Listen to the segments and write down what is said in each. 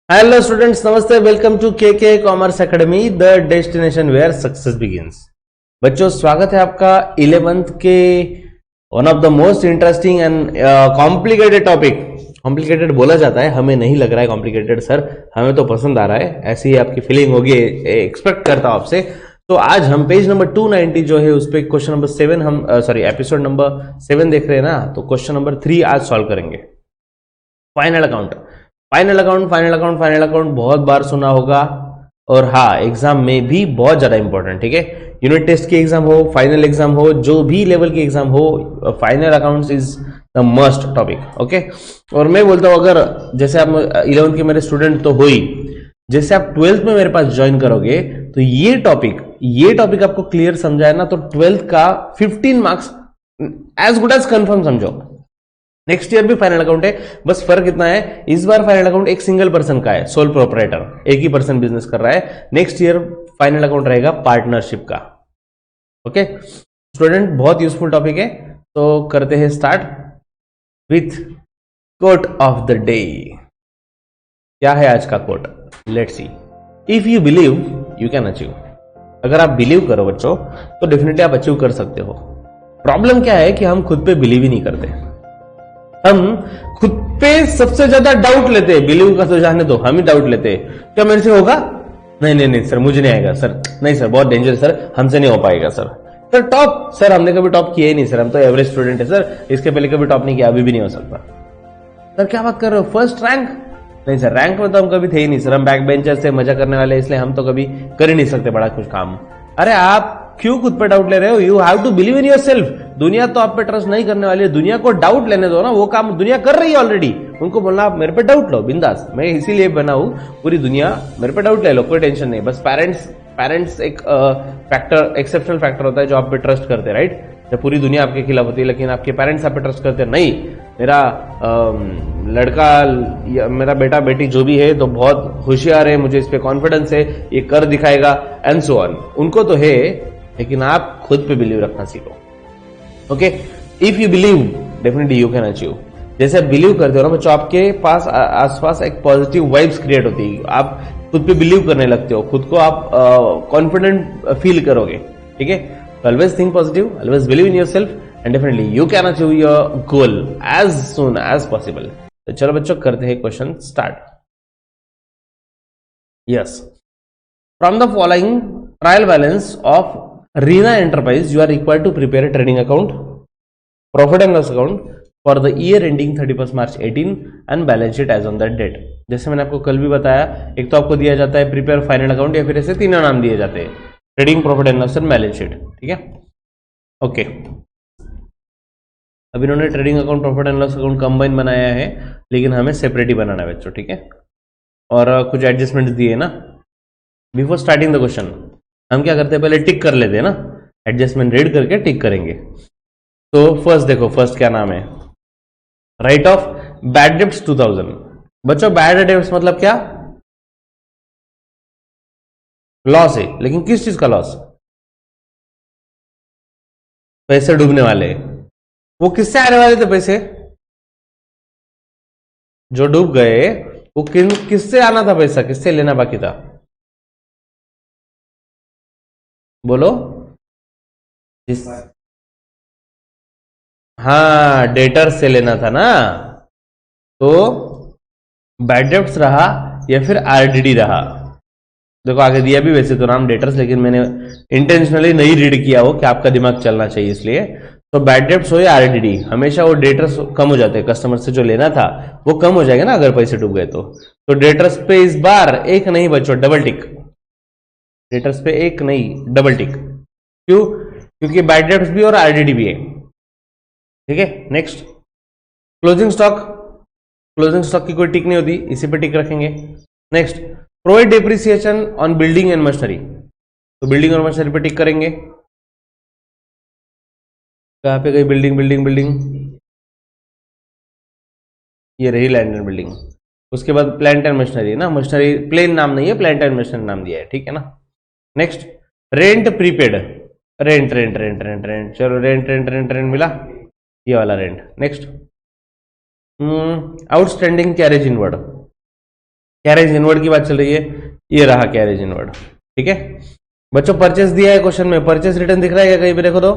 Hello students, नमस्ते। Welcome to K commerce academy, the destination where success begins. बच्चों, स्वागत है आपका 11th के one of the most interesting and complicated topic. Complicated बोला जाता है, हमें नहीं लग रहा है कॉम्प्लिकेटेड सर, हमें तो पसंद आ रहा है, ऐसी ही आपकी फीलिंग होगी, एक्सपेक्ट करता हूं आपसे। तो आज हम पेज नंबर 290 जो है उस पर क्वेश्चन नंबर 7 हम एपिसोड नंबर 7 देख रहे हैं ना, तो क्वेश्चन नंबर 3 आज सॉल्व करेंगे। Final account. फाइनल अकाउंट बहुत बार सुना होगा, और हाँ, एग्जाम में भी बहुत ज्यादा इंपॉर्टेंट। ठीक है, यूनिट टेस्ट की एग्जाम हो, फाइनल एग्जाम हो, जो भी लेवल की एग्जाम हो, final accounts is the must topic. Okay, और मैं बोलता हूं, अगर जैसे आप 11th के मेरे स्टूडेंट तो हो ही, जैसे आप 12th में मेरे पास ज्वाइन करोगे तो ये टॉपिक आपको क्लियर समझाए ना, तो 12th का 15 marks as good as confirm समझो। नेक्स्ट ईयर भी फाइनल अकाउंट है, बस फर्क इतना है, इस बार फाइनल अकाउंट एक सिंगल पर्सन का है, सोल प्रोपराइटर, एक ही पर्सन बिजनेस कर रहा है। नेक्स्ट ईयर फाइनल अकाउंट रहेगा पार्टनरशिप का। ओके स्टूडेंट, बहुत यूजफुल टॉपिक है, तो करते हैं start with quote of the day. क्या है आज का quote? Let's see. If you believe you can achieve. अगर आप बिलीव करो बच्चों, तो डेफिनेटली आप अचीव कर सकते हो। प्रॉब्लम क्या है कि हम खुद पे बिलीव ही नहीं करते। हम खुद पे सबसे ज्यादा डाउट लेते हैं। बिलीव का तो जाने दो, हम ही डाउट लेते हैं, क्या मेरे से होगा? नहीं नहीं नहीं सर, मुझे नहीं आएगा सर, नहीं सर बहुत डेंजर सर, हमसे नहीं हो पाएगा सर। सर टॉप, सर हमने कभी टॉप किया ही नहीं सर, हम तो एवरेज स्टूडेंट है सर, इसके पहले कभी टॉप नहीं किया, अभी भी नहीं हो सकता। सर क्या बात कर रहे हो, फर्स्ट रैंक? नहीं सर, रैंक में तो हम कभी थे ही नहीं सर, हम बैक बेंचर से मजा करने वाले, इसलिए हम तो कभी कर ही नहीं सकते बड़ा कुछ काम। अरे आप क्यों खुद पे डाउट ले रहे हो? You have to believe in your self. दुनिया तो आप पे ट्रस्ट नहीं करने वाली है, दुनिया को डाउट लेने दो ना, वो काम दुनिया कर रही है ऑलरेडी। उनको बोलना आप मेरे पे डाउट लो, बिंदास, मैं इसीलिए बना हूं, पूरी दुनिया मेरे पे डाउट ले लो, कोई टेंशन नहीं। बस पेरेंट्स एक फैक्टर, एक्सेप्शनल फैक्टर होता है जो आप पे ट्रस्ट करते हैं, राइट? जब पूरी दुनिया आपके खिलाफ होती है, लेकिन आपके पेरेंट्स आप पे ट्रस्ट करते हैं, नहीं मेरा लड़का या मेरा बेटा बेटी जो भी है तो बहुत होशियार है, मुझे इस पे कॉन्फिडेंस है, ये कर दिखाएगा एंड सो ऑन। उनको तो है, लेकिन आप खुद पे बिलीव रखना सीखो। Okay, if you believe definitely you can achieve. जैसे आप बिलीव करते हो ना बच्चों, आपके पास आसपास एक पॉजिटिव वाइब्स क्रिएट होती है, आप खुद पे बिलीव करने लगते हो, खुद को आप कॉन्फिडेंट फील करोगे। ठीक है, always think positive, always believe in yourself, and definitely you can achieve your goal as soon as possible. तो चलो बच्चों, करते हैं question start. Yes, from the following trial balance of Reena Enterprise, you are required to prepare a trading account, profit and loss account for the year ending 31st March 18 and balance sheet as on that date। जैसे मैंने आपको कल भी बताया, एक तो आपको दिया जाता है प्रिपेयर फाइनल अकाउंट, या फिर ऐसे तीनों नाम दिए जाते हैं, trading, profit and loss and balance sheet. ठीक है, ओके। अब इन्होंने trading account, profit and loss account combine बनाया है, लेकिन हमें सेपरेट ही बनाना है बच्चों। ठीक है, और कुछ एडजस्टमेंट दिए ना। बिफोर स्टार्टिंग द क्वेश्चन हम क्या करते हैं, पहले टिक कर लेते हैं ना, एडजस्टमेंट रीड करके टिक करेंगे। तो फर्स्ट देखो, फर्स्ट क्या नाम है? Right off bad debts 2000। बच्चों बैड डेब्ट्स मतलब क्या? लॉस है, लेकिन किस चीज का लॉस? पैसे डूबने वाले। वो किससे आने वाले थे पैसे? जो डूब गए, वो किससे आना था पैसा, किससे लेना बाकी था? बोलो। हाँ, डेटर से लेना था ना। तो बैड डेब्ट्स रहा या फिर आरडीडी रहा? देखो आगे दिया भी वैसे तो नाम डेटर्स, लेकिन मैंने इंटेंशनली नहीं रीड किया वो, कि आपका दिमाग चलना चाहिए इसलिए। तो बैड डेब्ट्स हो या आरडीडी, हमेशा वो डेटर्स कम हो जाते हैं, कस्टमर से जो लेना था वो कम हो जाएगा ना अगर पैसे डूब गए तो डेटर्स पे इस बार एक नहीं बच्चों, डबल टिक। डेटर्स पे एक नहीं, डबल टिक। क्यों? क्योंकि बैड डेब्ट्स भी और आरडीडी भी है। ठीक है, next closing stock. Closing stock की कोई टिक नहीं होती, इसी पे टिक रखेंगे। Next provide depreciation on building and machinery, तो बिल्डिंग और मशीनरी पे टिक करेंगे। कहां पे गई बिल्डिंग? ये रही लैंड एंड बिल्डिंग। उसके बाद प्लांट एंड मशीनरी ना, मशीनरी प्लेन नाम नहीं है, प्लांट एंड मशीनरी नाम दिया है। ठीक है ना। Next rent prepaid, rent rent rent rent rent, चलो रेंट रेंट रेंट रेंट मिला, ये वाला rent. Next outstanding carriage inward, carriage inward की बात चल रही है, ये रहा कैरेज इनवर्ड। ठीक है बच्चों, परचेस दिया है क्वेश्चन में, परचेस रिटर्न दिख रहा है क्या कहीं पे? देखो तो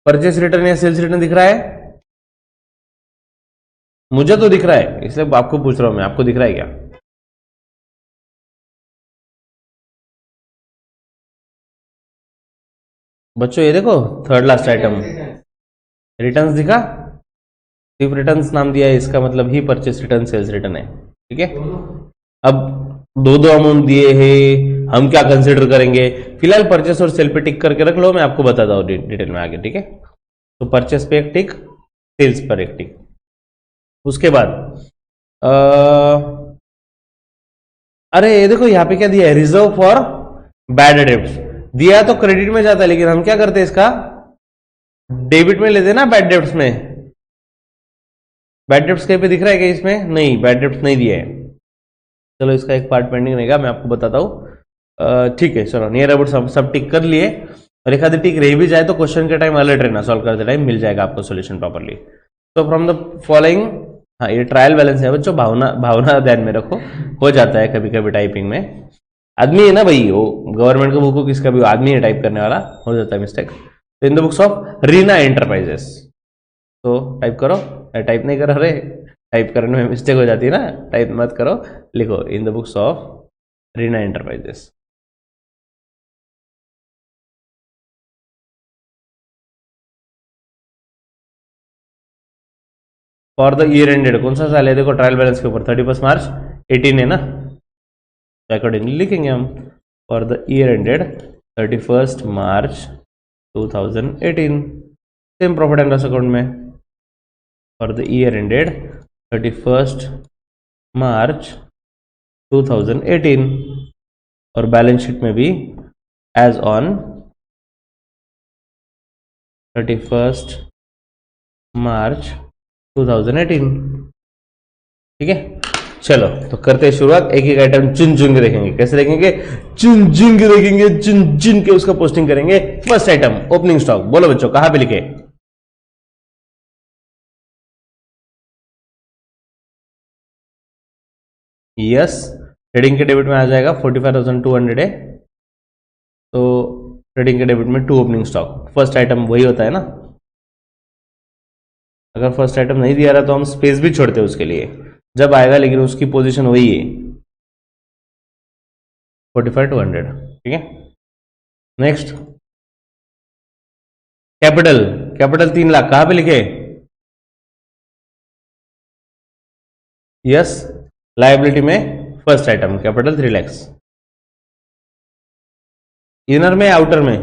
परचेस रिटर्न या सेल्स रिटर्न दिख रहा है? मुझे तो दिख रहा है, इसलिए आपको पूछ रहा हूं मैं, आपको दिख रहा है क्या? बच्चों ये देखो, थर्ड लास्ट आइटम रिटर्न्स दिखा, सिर्फ रिटर्न्स नाम दिया है, इसका मतलब ही परचेस रिटर्न सेल्स रिटर्न है। ठीक है, अब दो दो अमाउंट दिए हैं, हम क्या कंसिडर करेंगे? फिलहाल परचेस और सेल पे टिक करके रख लो, मैं आपको बताता हूँ डिटेल में आगे। ठीक है, तो परचेस पे एक टिक, सेल्स पर एक टिक। उसके बाद अरे ये देखो यहाँ पे क्या दिया है, रिजर्व फॉर बैड डेब्ट्स दिया है, तो क्रेडिट में जाता है, लेकिन हम क्या करते हैं इसका डेबिट में लेते हैं ना, बैड डेब्ट्स में। बैड डेब्ट्स कहीं पे दिख रहा है क्या इसमें? नहीं, बैड डेब्ट्स नहीं दिए है। चलो इसका एक पार्ट पेंडिंग रहेगा, मैं आपको बताता हूँ। ठीक है चलो, नियर अबाउट सब टिक कर लिए, और एक आधी टिक रह भी जाए तो क्वेश्चन के टाइम अलर्ट रहना, सॉल्व करते टाइम मिल जाएगा आपको सोल्यूशन प्रॉपरली। तो फ्रॉम द फॉलोइंग, हाँ ये ट्रायल बैलेंस है बच्चों, भावना भावना ध्यान में रखो, हो जाता है कभी कभी टाइपिंग में, आदमी है ना भाई, वो गवर्नमेंट का बुक हो किसका भी, आदमी है टाइप करने वाला, हो जाता है मिस्टेक। तो in the books of Reena enterprises, तो टाइप करो, टाइप नहीं करो, अरे टाइप करने में मिस्टेक हो जाती है ना, टाइप मत करो, लिखो in the books of Reena enterprises. For the year ended, कौन सा साल है देखो ट्रायल बैलेंस के ऊपर, 31 मार्च 18 है ना, तो अकॉर्डिंगली लिखेंगे हम for the year ended 31 March 2018, same profit and loss account में फॉर द ईयर एंडेड 31 मार्च 2018, और बैलेंस शीट में भी एज ऑन 31 मार्च 2018। ठीक है चलो, तो करते हैं शुरुआत, एक एक आइटम चुन चुन के देखेंगे, कैसे देखेंगे? चुन चुन के देखेंगे, चुन चुन के उसका पोस्टिंग करेंगे। फर्स्ट आइटम ओपनिंग स्टॉक, बोलो बच्चों कहां पे लिखे? यस, ट्रेडिंग के डेबिट में आ जाएगा, 45,200 है, तो ट्रेडिंग के डेबिट में to opening stock, first item वही होता है ना। अगर फर्स्ट आइटम नहीं दिया रहा तो हम स्पेस भी छोड़ते हैं उसके लिए, जब आएगा, लेकिन उसकी पोजीशन वही है 45,200। ठीक है नेक्स्ट, कैपिटल, कैपिटल 3 लाख, कहां पे लिखे? यस, लायबिलिटी में first item capital 3 lakh, inner में आउटर में?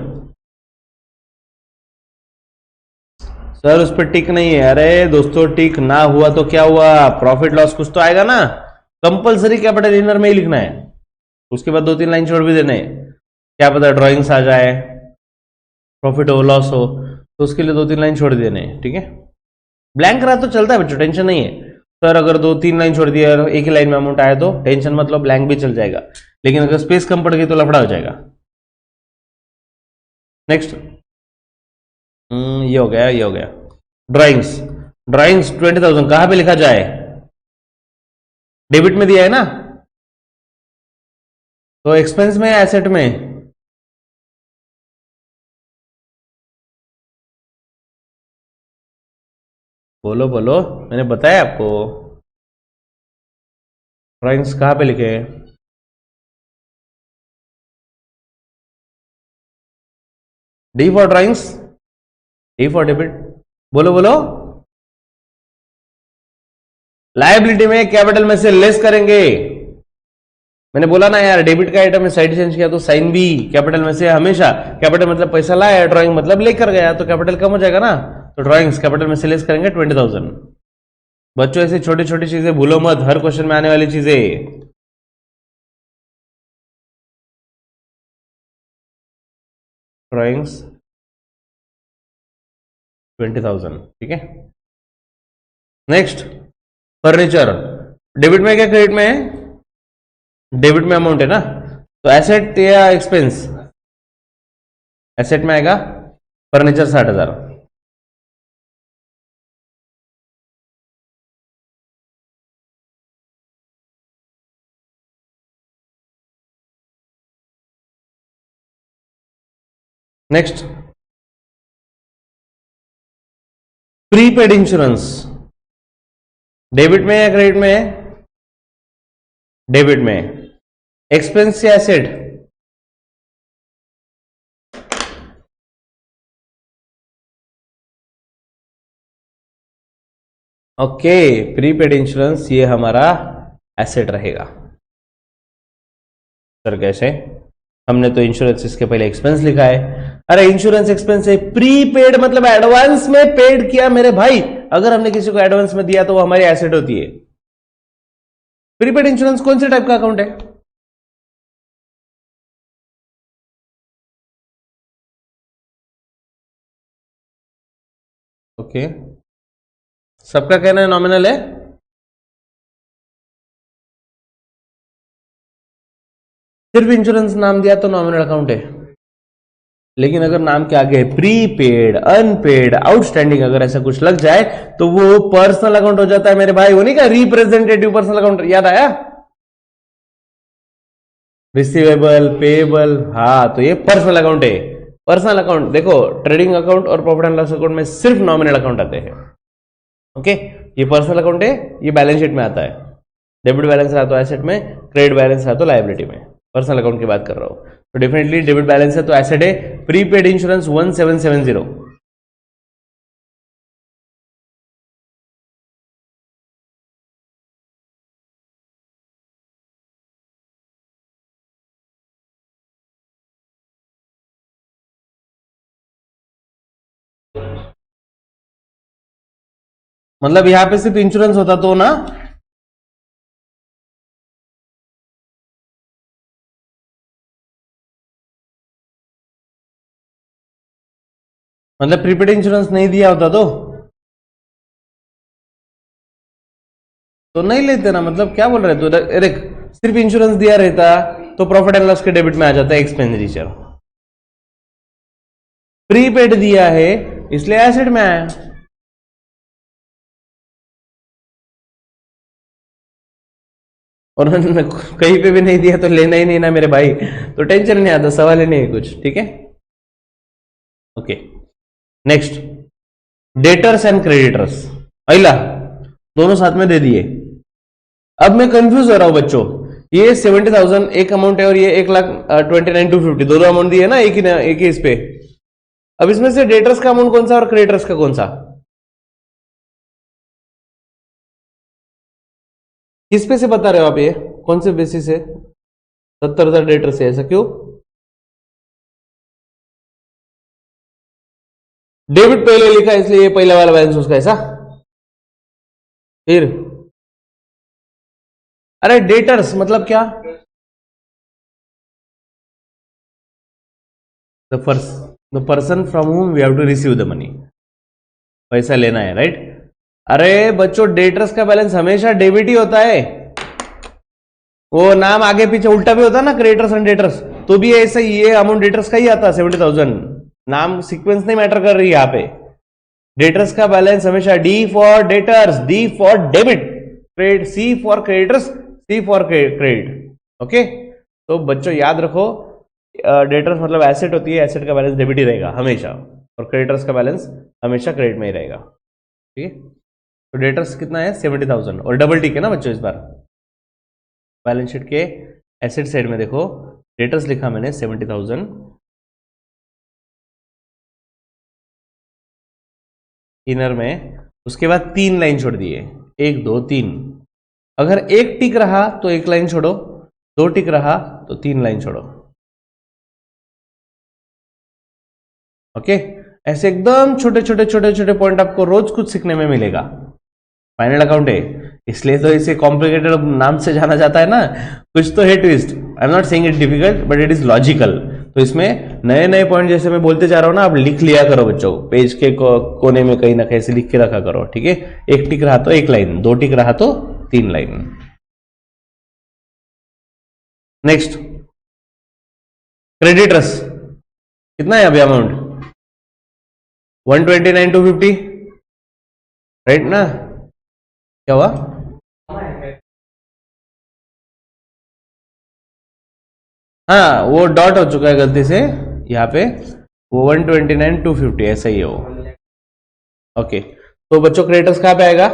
सर उस पर टिक नहीं है। अरे दोस्तों टिक ना हुआ तो क्या हुआ, प्रॉफिट लॉस कुछ तो आएगा ना, कंपलसरी कैपिटल इनर में ही लिखना है, उसके बाद 2-3 लाइन छोड़ भी देने, क्या पता ड्राइंग्स आ जाए, प्रॉफिट हो लॉस हो, तो उसके लिए 2-3 लाइन छोड़ देने। ठीक है, ब्लैंक रहा तो चलता है बच्चों, टेंशन नहीं है। सर अगर 2-3 लाइन छोड़ दिया और एक ही लाइन में अमाउंट आया तो टेंशन मतलब ब्लैंक भी चल जाएगा, लेकिन अगर स्पेस कम पड़ गई तो लफड़ा हो जाएगा। नेक्स्ट, ये हो गया, ये हो गया। ड्राइंग्स, ड्राइंग्स 20,000 कहां पे लिखा जाए? डेबिट में दिया है ना, तो एक्सपेंस में या एसेट में? बोलो बोलो, मैंने बताया आपको, ड्राइंग्स कहां पे लिखे? D for drawings, D for debit, बोलो बोलो। लायबिलिटी में कैपिटल में से लेस करेंगे, मैंने बोला ना यार, डेबिट का आइटम में साइड चेंज किया तो साइन भी कैपिटल में से हमेशा, कैपिटल मतलब पैसा लाया, ड्राइंग मतलब लेकर गया, तो कैपिटल कम हो जाएगा ना, तो ड्राइंग्स कैपिटल में से लेस करेंगे 20,000। बच्चों ऐसी छोटी छोटी चीजें भूलो मत, हर क्वेश्चन में आने वाली चीजें। ड्राइंग्स 20,000, ठीक है। नेक्स्ट, फर्नीचर, डेबिट में क्या क्रेडिट में है? डेबिट में अमाउंट है ना, तो एसेट या एक्सपेंस? एसेट में आएगा, furniture 60,000। Next, prepaid insurance debit में या क्रेडिट में है? डेबिट में। एक्सपेंस या एसेट? ओके, प्रीपेड इंश्योरेंस ये हमारा एसेट रहेगा। सर कैसे? हमने तो इंश्योरेंस इसके पहले एक्सपेंस लिखा है। अरे इंश्योरेंस एक्सपेंस है, प्रीपेड मतलब एडवांस में पेड किया मेरे भाई। अगर हमने किसी को एडवांस में दिया तो वो हमारी एसेट होती है। प्रीपेड इंश्योरेंस कौन से टाइप का अकाउंट है? ओके, सबका कहना है नॉमिनल है। सिर्फ इंश्योरेंस नाम दिया तो नॉमिनल अकाउंट है, लेकिन अगर नाम के आगे प्रीपेड, अनपेड, आउटस्टैंडिंग अगर ऐसा कुछ लग जाए तो वो पर्सनल अकाउंट हो जाता है मेरे भाई। वो नहीं क्या रिप्रेजेंटेटिव पर्सनल अकाउंट, याद आया? रिसीवेबल, पेएबल, हाँ तो ये पर्सनल अकाउंट है। पर्सनल अकाउंट देखो, ट्रेडिंग अकाउंट और प्रॉफिट एंड लॉस अकाउंट में सिर्फ नॉमिनल अकाउंट आते हैं। ओके, ये पर्सनल अकाउंट है, ये बैलेंस शीट में आता है। डेबिट बैलेंस रहा तो एसेट में, क्रेडिट बैलेंस रहा तो लायबिलिटी में। पर्सनल अकाउंट की बात कर रहा हूं तो डेफिनेटली डेबिट बैलेंस है तो एसेट है। Prepaid insurance 1770। मतलब यहां पे सिर्फ इंश्योरेंस होता तो ना, मतलब प्रीपेड इंश्योरेंस नहीं दिया होता तो नहीं लेते ना। मतलब क्या बोल रहे तो देख, सिर्फ इंश्योरेंस दिया रहता तो प्रॉफिट एंड लॉस के डेबिट में आ जाता है एक्सपेंडिचर। प्रीपेड दिया है इसलिए एसेट में आया। और उन्होंने कहीं पे भी नहीं दिया तो लेना ही नहीं ना मेरे भाई, तो टेंशन नहीं आता, सवाल ही नहीं है कुछ। ठीक है, okay. Next, debtors and creditors. अला दोनों साथ में दे दिए। अब मैं कंफ्यूज हो रहा हूं बच्चों, ये 70,000 एक अमाउंट है और ये 1,29,250 दोनों अमाउंट दिए ना एक ही इस पे। अब इसमें से डेटर्स का अमाउंट कौन सा और क्रेडिटर्स का कौन सा? किस पे से बता रहे हो आप? ये कौन से बेसिस है? 70,000 डेटर्स है, ऐसा क्यों? डेबिट पहले लिखा है इसलिए ये पहला वाला बैलेंस उसका, ऐसा? फिर अरे डेटर्स मतलब क्या? The person from whom we have to receive the money, पैसा लेना है, राइट? अरे बच्चों, डेटर्स का बैलेंस हमेशा डेबिट ही होता है। वो नाम आगे पीछे उल्टा भी होता है ना, क्रेडिटर्स एंड डेटर्स, तो भी ऐसा ही ये अमाउंट डेटर्स का ही आता है 70,000। नाम सीक्वेंस नहीं मैटर कर रही है यहाँ पे। डेटर्स का बैलेंस हमेशा D for debtors, D for debit, credit, C for creditors, C for credit. Okay, तो बच्चों याद रखो, डेटर्स मतलब एसेट होती है, एसेट का बैलेंस डेबिट ही रहेगा हमेशा, और क्रेडिटर्स का बैलेंस हमेशा क्रेडिट में ही रहेगा। ठीक है, तो डेटर्स कितना है? 70,000, और डबल टिक है ना बच्चों इस बार। बैलेंस शीट के एसेट साइड में देखो, डेटर्स लिखा मैंने 70,000, इनर में, उसके बाद 3 लाइन छोड़ दिए, 1 2 3। अगर एक टिक रहा तो 1 लाइन छोड़ो, 2 टिक रहा तो 3 लाइन छोड़ो। ओके, ऐसे एकदम छोटे छोटे छोटे छोटे पॉइंट आपको रोज कुछ सीखने में मिलेगा। फाइनल अकाउंट है इसलिए तो इसे कॉम्प्लिकेटेड नाम से जाना जाता है ना, कुछ तो है twist. I am not saying it difficult but it is logical. तो इसमें नए नए पॉइंट जैसे मैं बोलते जा रहा हूं ना, आप लिख लिया करो बच्चों, पेज के कोने में कहीं ना कहीं से लिख के रखा करो। ठीक है, एक टिक रहा तो 1 लाइन, 2 टिक रहा तो 3 लाइन। नेक्स्ट, क्रेडिटर्स कितना है अभी अमाउंट? 129,250, राइट ना? क्या हुआ? हाँ, वो डॉट हो चुका है गलती से यहाँ पे, वो 129 250 ऐसा ही है वो। ओके, तो बच्चों क्रेडिटर्स कहां पे आएगा?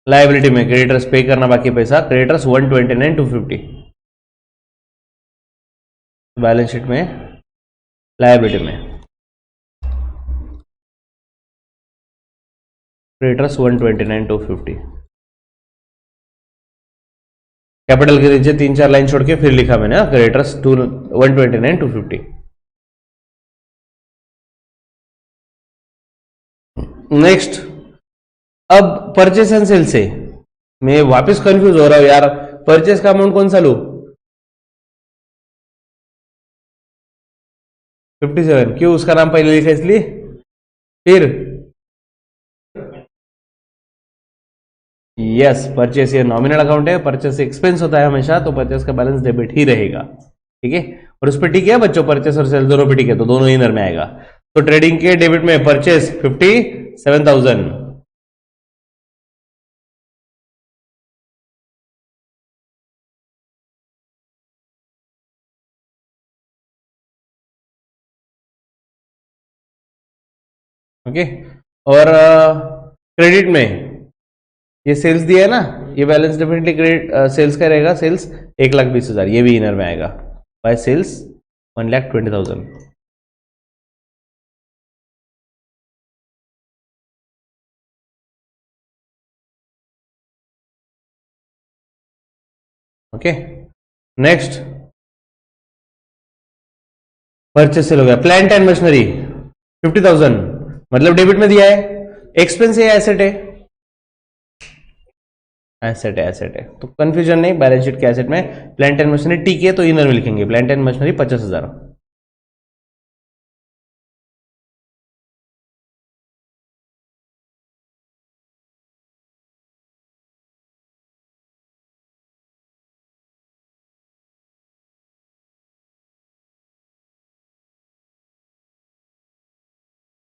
लायबिलिटी में। क्रेडिटर्स पे करना बाकी पैसा, क्रेडिटर्स 129 250 बैलेंस शीट में, लायबिलिटी में क्रेडिटर्स 129 250। कैपिटल के नीचे 3-4 लाइन छोड़ के फिर लिखा मैंने क्रेडिटर्स 129 250। नेक्स्ट, अब परचेस एंड सेल से मैं वापस कंफ्यूज हो रहा हूं यार, परचेस का अमाउंट कौन सा लू? 57। क्यों? उसका नाम पहले लिखा इसलिए? फिर यस, परचेस ये नॉमिनल अकाउंट है, परचेस एक्सपेंस होता है हमेशा, तो परचेस का बैलेंस डेबिट ही रहेगा। ठीक है, और उस पर ठीक है बच्चों, परचेस और सेल दोनों पे ठीक है, तो दोनों ही नर में आएगा। तो ट्रेडिंग के डेबिट में परचेस 57,000, ओके। और क्रेडिट में ये सेल्स दिया है ना, ये बैलेंस डेफिनेटली क्रेडिट सेल्स का रहेगा, सेल्स 1,20,000, ये भी इनर में आएगा, by sales 1,20,000। Okay, next purchase sale हो गया। प्लांट एंड मशीनरी 50,000, मतलब डेबिट में दिया है, एक्सपेंस है, एसेट है, एसेट है, एसेट है, तो कंफ्यूजन नहीं, बैलेंस शीट के एसेट में प्लांट एंड मशीनरी ठीक है, तो इनर में लिखेंगे plant and machinery 50,000।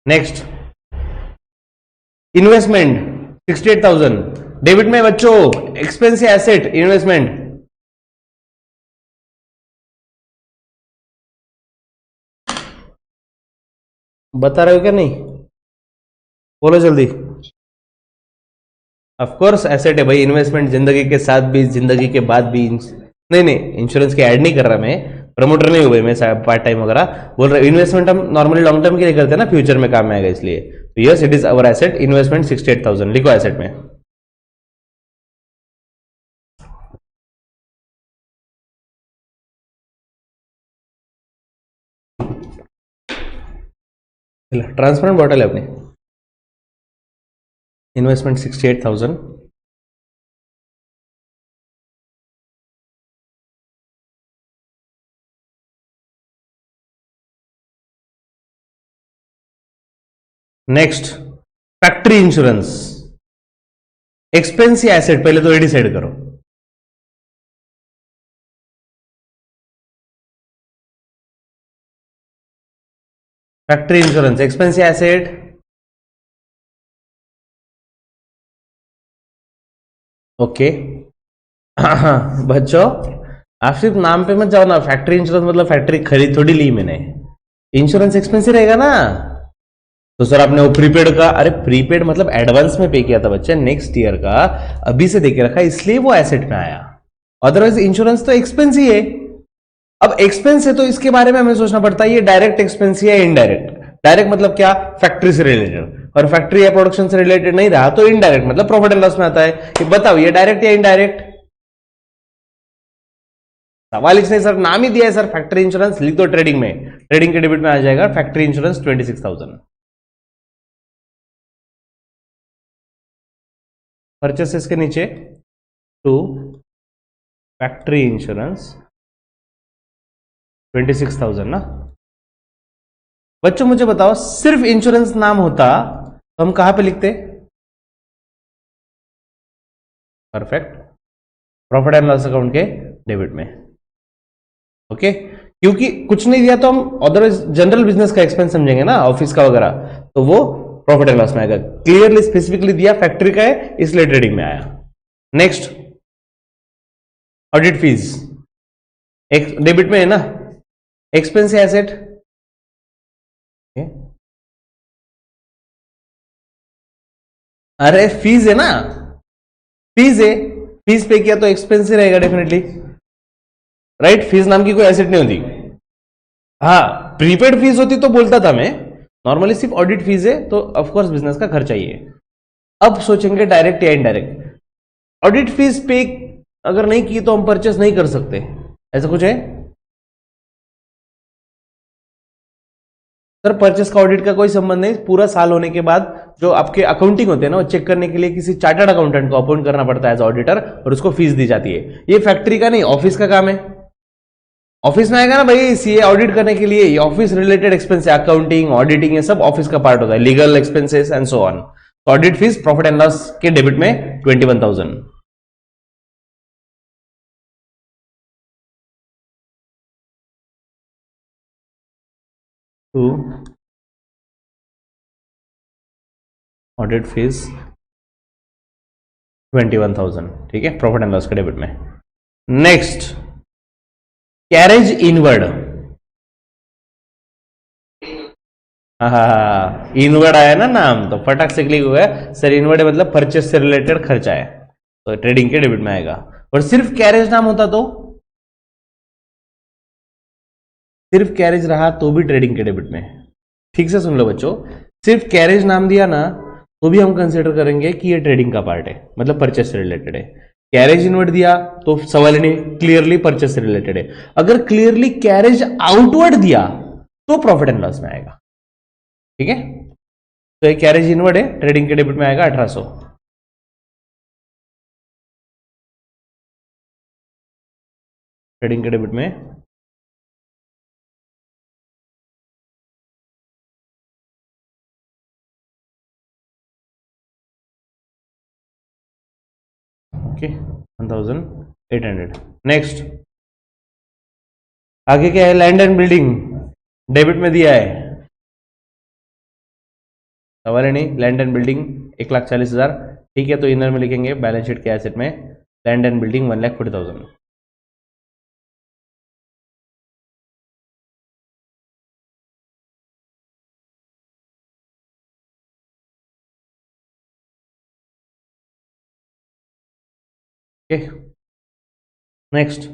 Next, investment 68,000, debit में बच्चों, एक्सपेंस या एसेट? इन्वेस्टमेंट। बता रहे हो क्या? नहीं बोलो जल्दी। ऑफ कोर्स एसेट है भाई, इन्वेस्टमेंट जिंदगी के साथ भी, जिंदगी के बाद भी। नहीं नहीं, इंश्योरेंस के ऐड नहीं कर रहा मैं, प्रमोटर नहीं हुए मैं पार्ट टाइम वगैरह, बोल रहा इन्वेस्टमेंट हम नॉर्मली लॉन्ग टर्म के लिए करते हैं ना, फ्यूचर में काम में आएगा इसलिए। तो yes, it is our asset, investment 68,000 लिखो एसेट में। ट्रांसपेरेंट बॉटल है अपनी, investment 68,000, next factory insurance, expense या एसेट? पहले तो ये डिसाइड करो। फैक्ट्री इंश्योरेंस एक्सपेंस या एसेट? ओके बच्चों, आप सिर्फ नाम पे मत जाओ ना, फैक्ट्री इंश्योरेंस मतलब फैक्ट्री खरीद थोड़ी ली मैंने, इंश्योरेंस एक्सपेंस ही रहेगा ना। तो सर आपने वो प्रीपेड का, अरे प्रीपेड मतलब एडवांस में पे किया था बच्चे, नेक्स्ट ईयर का अभी से देके रखा, इसलिए वो एसेट में आया, अदरवाइज इंश्योरेंस तो एक्सपेंस ही है। अब एक्सपेंस है तो इसके बारे में हमें सोचना पड़ता है, ये डायरेक्ट एक्सपेंस है या इनडायरेक्ट? डायरेक्ट मतलब क्या? फैक्ट्री से रिलेटेड, और फैक्ट्री या प्रोडक्शन से रिलेटेड नहीं रहा तो इनडायरेक्ट मतलब प्रॉफिट एंड लॉस में आता है। कि बताओ ये डायरेक्ट या इनडायरेक्ट? सवाल इसने सर नाम ही दिया है सर, फैक्ट्री इंश्योरेंस, लिख दो ट्रेडिंग में, ट्रेडिंग के डेबिट में आ जाएगा फैक्ट्री इंश्योरेंस 26,000। परचेसेस के नीचे टू फैक्ट्री इंश्योरेंस 26,000 ना। बच्चों मुझे बताओ, सिर्फ इंश्योरेंस नाम होता तो हम कहां पे लिखते? Perfect, profit and loss account के डेबिट में। ओके, क्योंकि कुछ नहीं दिया तो हम अदरवाइज जनरल बिजनेस का एक्सपेंस समझेंगे ना, ऑफिस का वगैरह, तो वो प्रॉफिट एंड लॉस में आएगा। क्लियरली स्पेसिफिकली दिया फैक्ट्री का है, इसलिए ट्रेडिंग में आया। नेक्स्ट, ऑडिट फीस डेबिट में है ना, एक्सपेंस है एसेट, अरे फीस है ना, फीस है, फीस पे किया तो एक्सपेंस ही रहेगा डेफिनेटली, राइट। फीस नाम की कोई एसेट नहीं होती। हाँ, प्रीपेड फीस होती तो बोलता था मैं, नॉर्मली सिर्फ ऑडिट फीस है तो ऑफकोर्स बिजनेस का खर्चा ही है। अब सोचेंगे डायरेक्ट या इनडायरेक्ट। ऑडिट फीस पे अगर नहीं की तो हम परचेस नहीं कर सकते, ऐसा कुछ है सर? परचेस का ऑडिट का कोई संबंध नहीं, पूरा साल होने के बाद जो आपके अकाउंटिंग होते हैं ना, वो चेक करने के लिए किसी चार्टर्ड अकाउंटेंट को अपॉइंट करना पड़ता है एज ऑडिटर, और उसको फीस दी जाती है। ये फैक्ट्री का नहीं, ऑफिस का काम है। ऑफिस में आएगा ना भाई सीए ऑडिट करने के लिए, ये ऑफिस रिलेटेड एक्सपेंस है, अकाउंटिंग ऑडिटिंग ये सब ऑफिस का पार्ट होता है, legal expenses and so on. Audit fees profit and loss के डेबिट में 21,000। टू ऑडिट फीस 21,000, ठीक है, प्रॉफिट एंड लॉस के डेबिट में। Next, carriage inward. हाँ, इनवर्ड आया ना नाम तो फटाक से क्लिक हो गया सर। इनवर्ड मतलब परचेस से रिलेटेड खर्चा है, तो ट्रेडिंग के डेबिट में आएगा। और सिर्फ कैरेज नाम होता तो, सिर्फ कैरेज रहा तो भी ट्रेडिंग के डेबिट में। ठीक से सुन लो बच्चों, सिर्फ कैरेज नाम दिया ना तो भी हम कंसिडर करेंगे कि ये ट्रेडिंग का पार्ट है, मतलब परचेस से रिलेटेड है। कैरेज इनवर्ड दिया तो सवाल नहीं, क्लियरली परचेस से रिलेटेड है। अगर क्लियरली कैरेज आउटवर्ड दिया तो प्रॉफिट एंड लॉस में आएगा, ठीक है। तो ये कैरेज इनवर्ड है, ट्रेडिंग के डेबिट में आएगा 1800। ट्रेडिंग के डेबिट में ओके 1800। नेक्स्ट, आगे क्या है? लैंड एंड बिल्डिंग डेबिट में दिया है, सवाल है नहीं। लैंड एंड बिल्डिंग 1,40,000, ठीक है। तो इनर में लिखेंगे बैलेंस शीट के एसेट में land and building 1,40,000। Okay, next,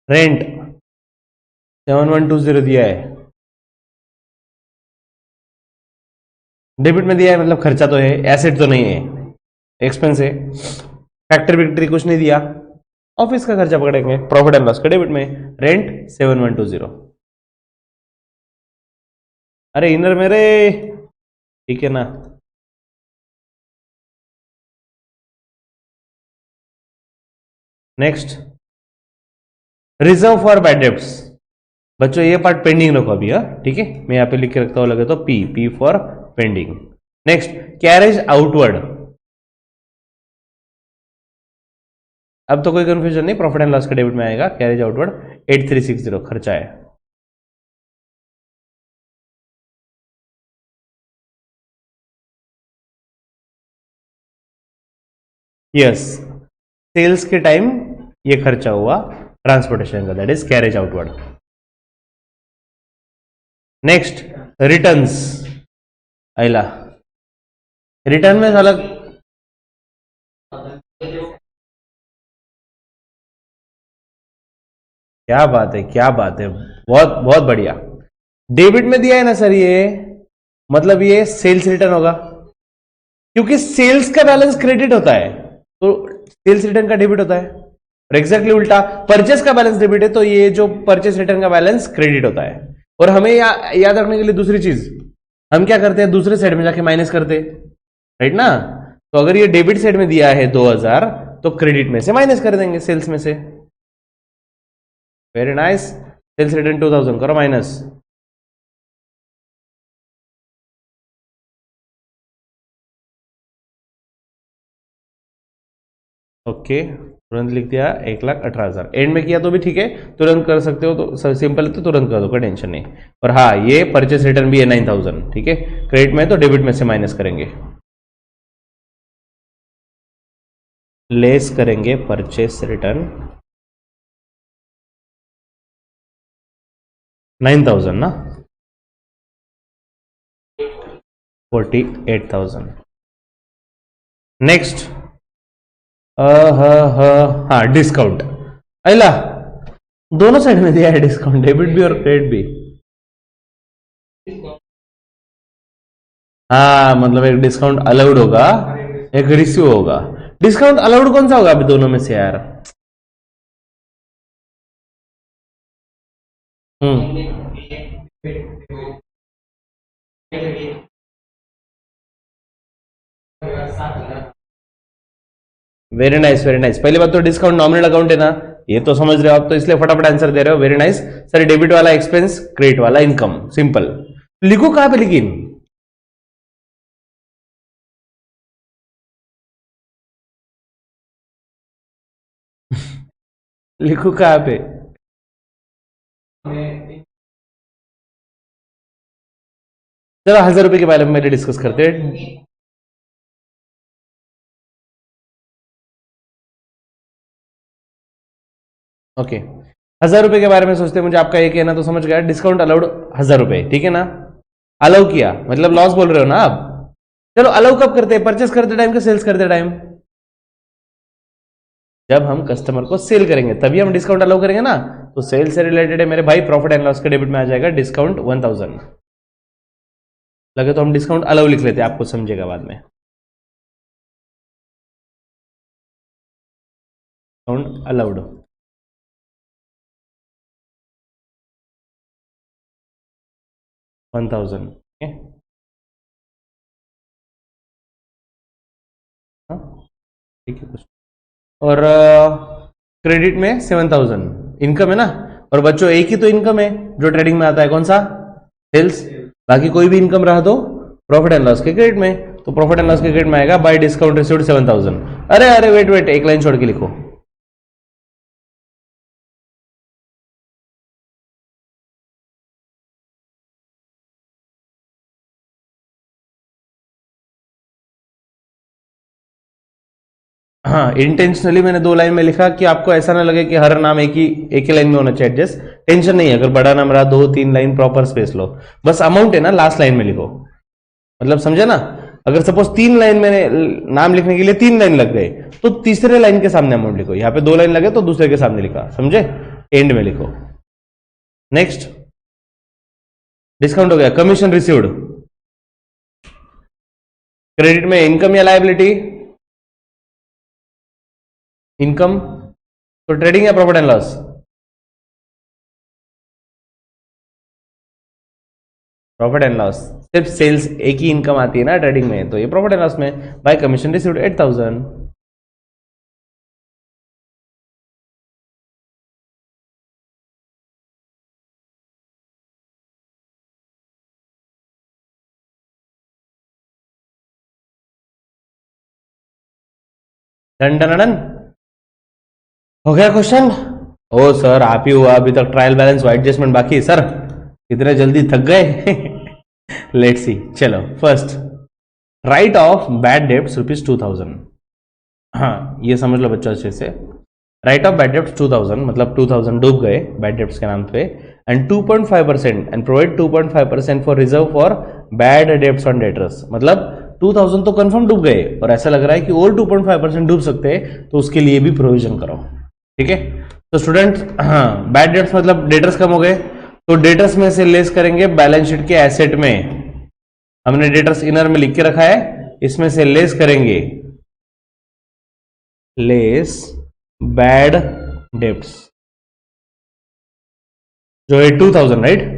rent 7120 दिया है, डेबिट में दिया है, मतलब खर्चा तो है, एसेट तो नहीं है, एक्सपेंस है। फैक्ट्री विक्ट्री कुछ नहीं दिया, ऑफिस का खर्चा पकड़ेंगे, प्रॉफिट एंड लॉस के डेबिट में रेंट 7120। अरे इनर मेरे, ठीक है ना। Next, reserve for bad debts. बच्चों ये पार्ट पेंडिंग रखो अभी, ठीक है। मैं यहां पे लिख के रखता हूं, लगे तो P for pending. Next, carriage outward. अब तो कोई कंफ्यूजन नहीं, प्रॉफिट एंड लॉस के डेबिट में आएगा। कैरेज आउटवर्ड 8360 खर्चा है। यस, सेल्स के टाइम ये खर्चा हुआ ट्रांसपोर्टेशन का, that is carriage outward. Next, returns. अला रिटर्न में साला क्या बात है, क्या बात है, बहुत बहुत बढ़िया। डेबिट में दिया है ना सर ये, मतलब ये सेल्स रिटर्न होगा, क्योंकि सेल्स का बैलेंस क्रेडिट होता है तो सेल्स रिटर्न का डेबिट होता है। और एग्जैक्टली उल्टा, परचेस का बैलेंस डेबिट है तो ये जो परचेस रिटर्न का बैलेंस क्रेडिट होता है। और हमें याद रखने के लिए दूसरी चीज, हम क्या करते हैं, दूसरे साइड में जाके माइनस करते, राइट ना। तो अगर ये डेबिट साइड में दिया है 2000 तो क्रेडिट में से माइनस कर देंगे, सेल्स में से। वेरी नाइस, सेल्स रिटर्न 2000 करो माइनस। ओके, तुरंत लिख दिया 1,18,000। एंड में किया तो भी ठीक है, तुरंत कर सकते हो तो सिंपल है, तो तुरंत कर दो, कोई टेंशन नहीं। और हाँ, ये परचेस रिटर्न भी है 9,000, ठीक है। क्रेडिट में तो डेबिट में से माइनस करेंगे। लेस करेंगे परचेस रिटर्न 9,000 ना 48,000. नेक्स्ट हाँ डिस्काउंट अला दोनों साइड में दिया है डिस्काउंट, डेबिट भी और क्रेडिट भी. हाँ मतलब एक डिस्काउंट अलाउड होगा, एक रिसीव होगा. डिस्काउंट अलाउड कौन सा होगा अभी दोनों में से यार? Very nice very nice. पहली बात तो डिस्काउंट नॉमिनल अकाउंट है ना, ये तो समझ रहे हो आप, तो इसलिए फटाफट आंसर दे रहे हो. Very nice sir. डेबिट वाला एक्सपेंस, क्रेडिट वाला इनकम, सिंपल. लिखो कहां पे लेकिन? लिखो कहां पे? चलो 1,000 रुपए के बारे में मेरे डिस्कस करते हैं. ओके 1,000 रुपए के बारे में सोचते हैं. मुझे आपका ये कहना तो समझ गया. डिस्काउंट अलाउड 1,000 रुपए, ठीक है ना? अलाउ किया मतलब लॉस बोल रहे हो ना आप? चलो अलाउ कब करते हैं? परचेस करते टाइम के सेल्स करते टाइम? जब हम कस्टमर को सेल करेंगे तभी हम डिस्काउंट अलाउ करेंगे ना. तो सेल से रिलेटेड है मेरे भाई, प्रॉफिट एंड लॉस के डेबिट में आ जाएगा डिस्काउंट 1,000. लगे तो हम डिस्काउंट अलाउ लिख लेते हैं, आपको समझेगा बाद में. Discount allowed 1,000. ठीक है कुछ. और क्रेडिट में 7,000 इनकम है ना. और बच्चों एक ही तो इनकम है जो ट्रेडिंग में आता है, कौन सा? सेल्स. बाकी कोई भी इनकम रहा तो प्रॉफिट एंड लॉस के क्रेडिट में. तो प्रॉफिट एंड लॉस के क्रेडिट में आएगा बाय डिस्काउंट रिसीव्ड 7,000. अरे अरे वेट वेट, एक लाइन छोड़ के लिखो. हाँ इंटेंशनली मैंने 2 लाइन में लिखा कि आपको ऐसा ना लगे कि हर नाम एक ही लाइन में होना चाहिए. एडजस्ट टेंशन नहीं है, अगर बड़ा नाम रहा 2-3 लाइन प्रॉपर स्पेस लो. बस अमाउंट है ना लास्ट लाइन में लिखो, मतलब समझे ना. अगर सपोज 3 लाइन में नाम लिखने के लिए 3 लाइन लग गए तो तीसरे लाइन के सामने अमाउंट लिखो. यहाँ पे 2 लाइन लगे तो दूसरे के सामने लिखा, समझे? एंड में लिखो. नेक्स्ट डिस्काउंट हो गया. कमीशन रिसीव्ड, क्रेडिट में इनकम या लायबिलिटी? इनकम. तो ट्रेडिंग या profit and loss? Profit and loss. सिर्फ सेल्स एक ही इनकम आती है ना ट्रेडिंग में, तो ये प्रॉफिट एंड लॉस में. Bye commission received 8,000. Done done done. हो गया क्वेश्चन? ओ सर आप ही हुआ अभी तक, ट्रायल बैलेंस एडजस्टमेंट बाकी है सर, इतने जल्दी थक गए. Let's see. चलो first, write off bad debts ₹2,000. हाँ ये समझ लो बच्चों अच्छे से. राइट ऑफ बैड डेब्ट्स 2,000 मतलब 2,000 डूब गए बैड डेब्ट्स के नाम पे. And 2.5% and provide 2.5% for reserve for bad debts on debtors. मतलब 2,000 तो कंफर्म डूब गए और ऐसा लग रहा है कि और 2.5% डूब सकते हैं, तो उसके लिए भी प्रोविजन करो. ठीक है. तो स्टूडेंट हाँ बैड डेट्स मतलब डेटर्स कम हो गए, तो डेटर्स में से लेस करेंगे बैलेंस शीट के एसेट में. हमने डेटर्स इनर में लिख के रखा है, इसमें से लेस करेंगे लेस बैड डेब्ट्स जो है 2,000 राइट.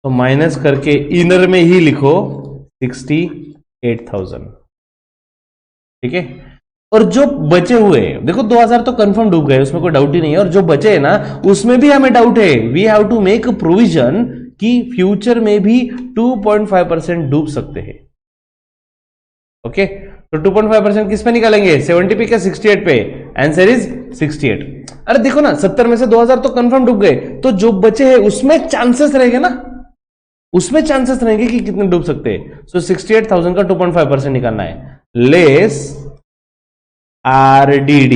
तो माइनस करके इनर में ही लिखो 68,000. ठीक है. और जो बचे हुए देखो 2,000 तो कंफर्म डूब गए, उसमें कोई डाउट ही नहीं है. और जो बचे हैं ना उसमें भी हमें डाउट है. We have to make provision कि फ्यूचर में भी 2.5% डूब सकते हैं. ओके. तो 2.5% किस पे निकालेंगे? 70 पे क्या 68 पे? Answer is 68. अरे देखो ना 70 में से 2,000 तो कंफर्म डूब गए, तो जो बचे हैं उसमें चांसेस रहेंगे ना, उसमें चांसेस रहेंगे कि कितने डूब सकते हैं. सो 68,000 का 2.5% निकालना है. Less RDD,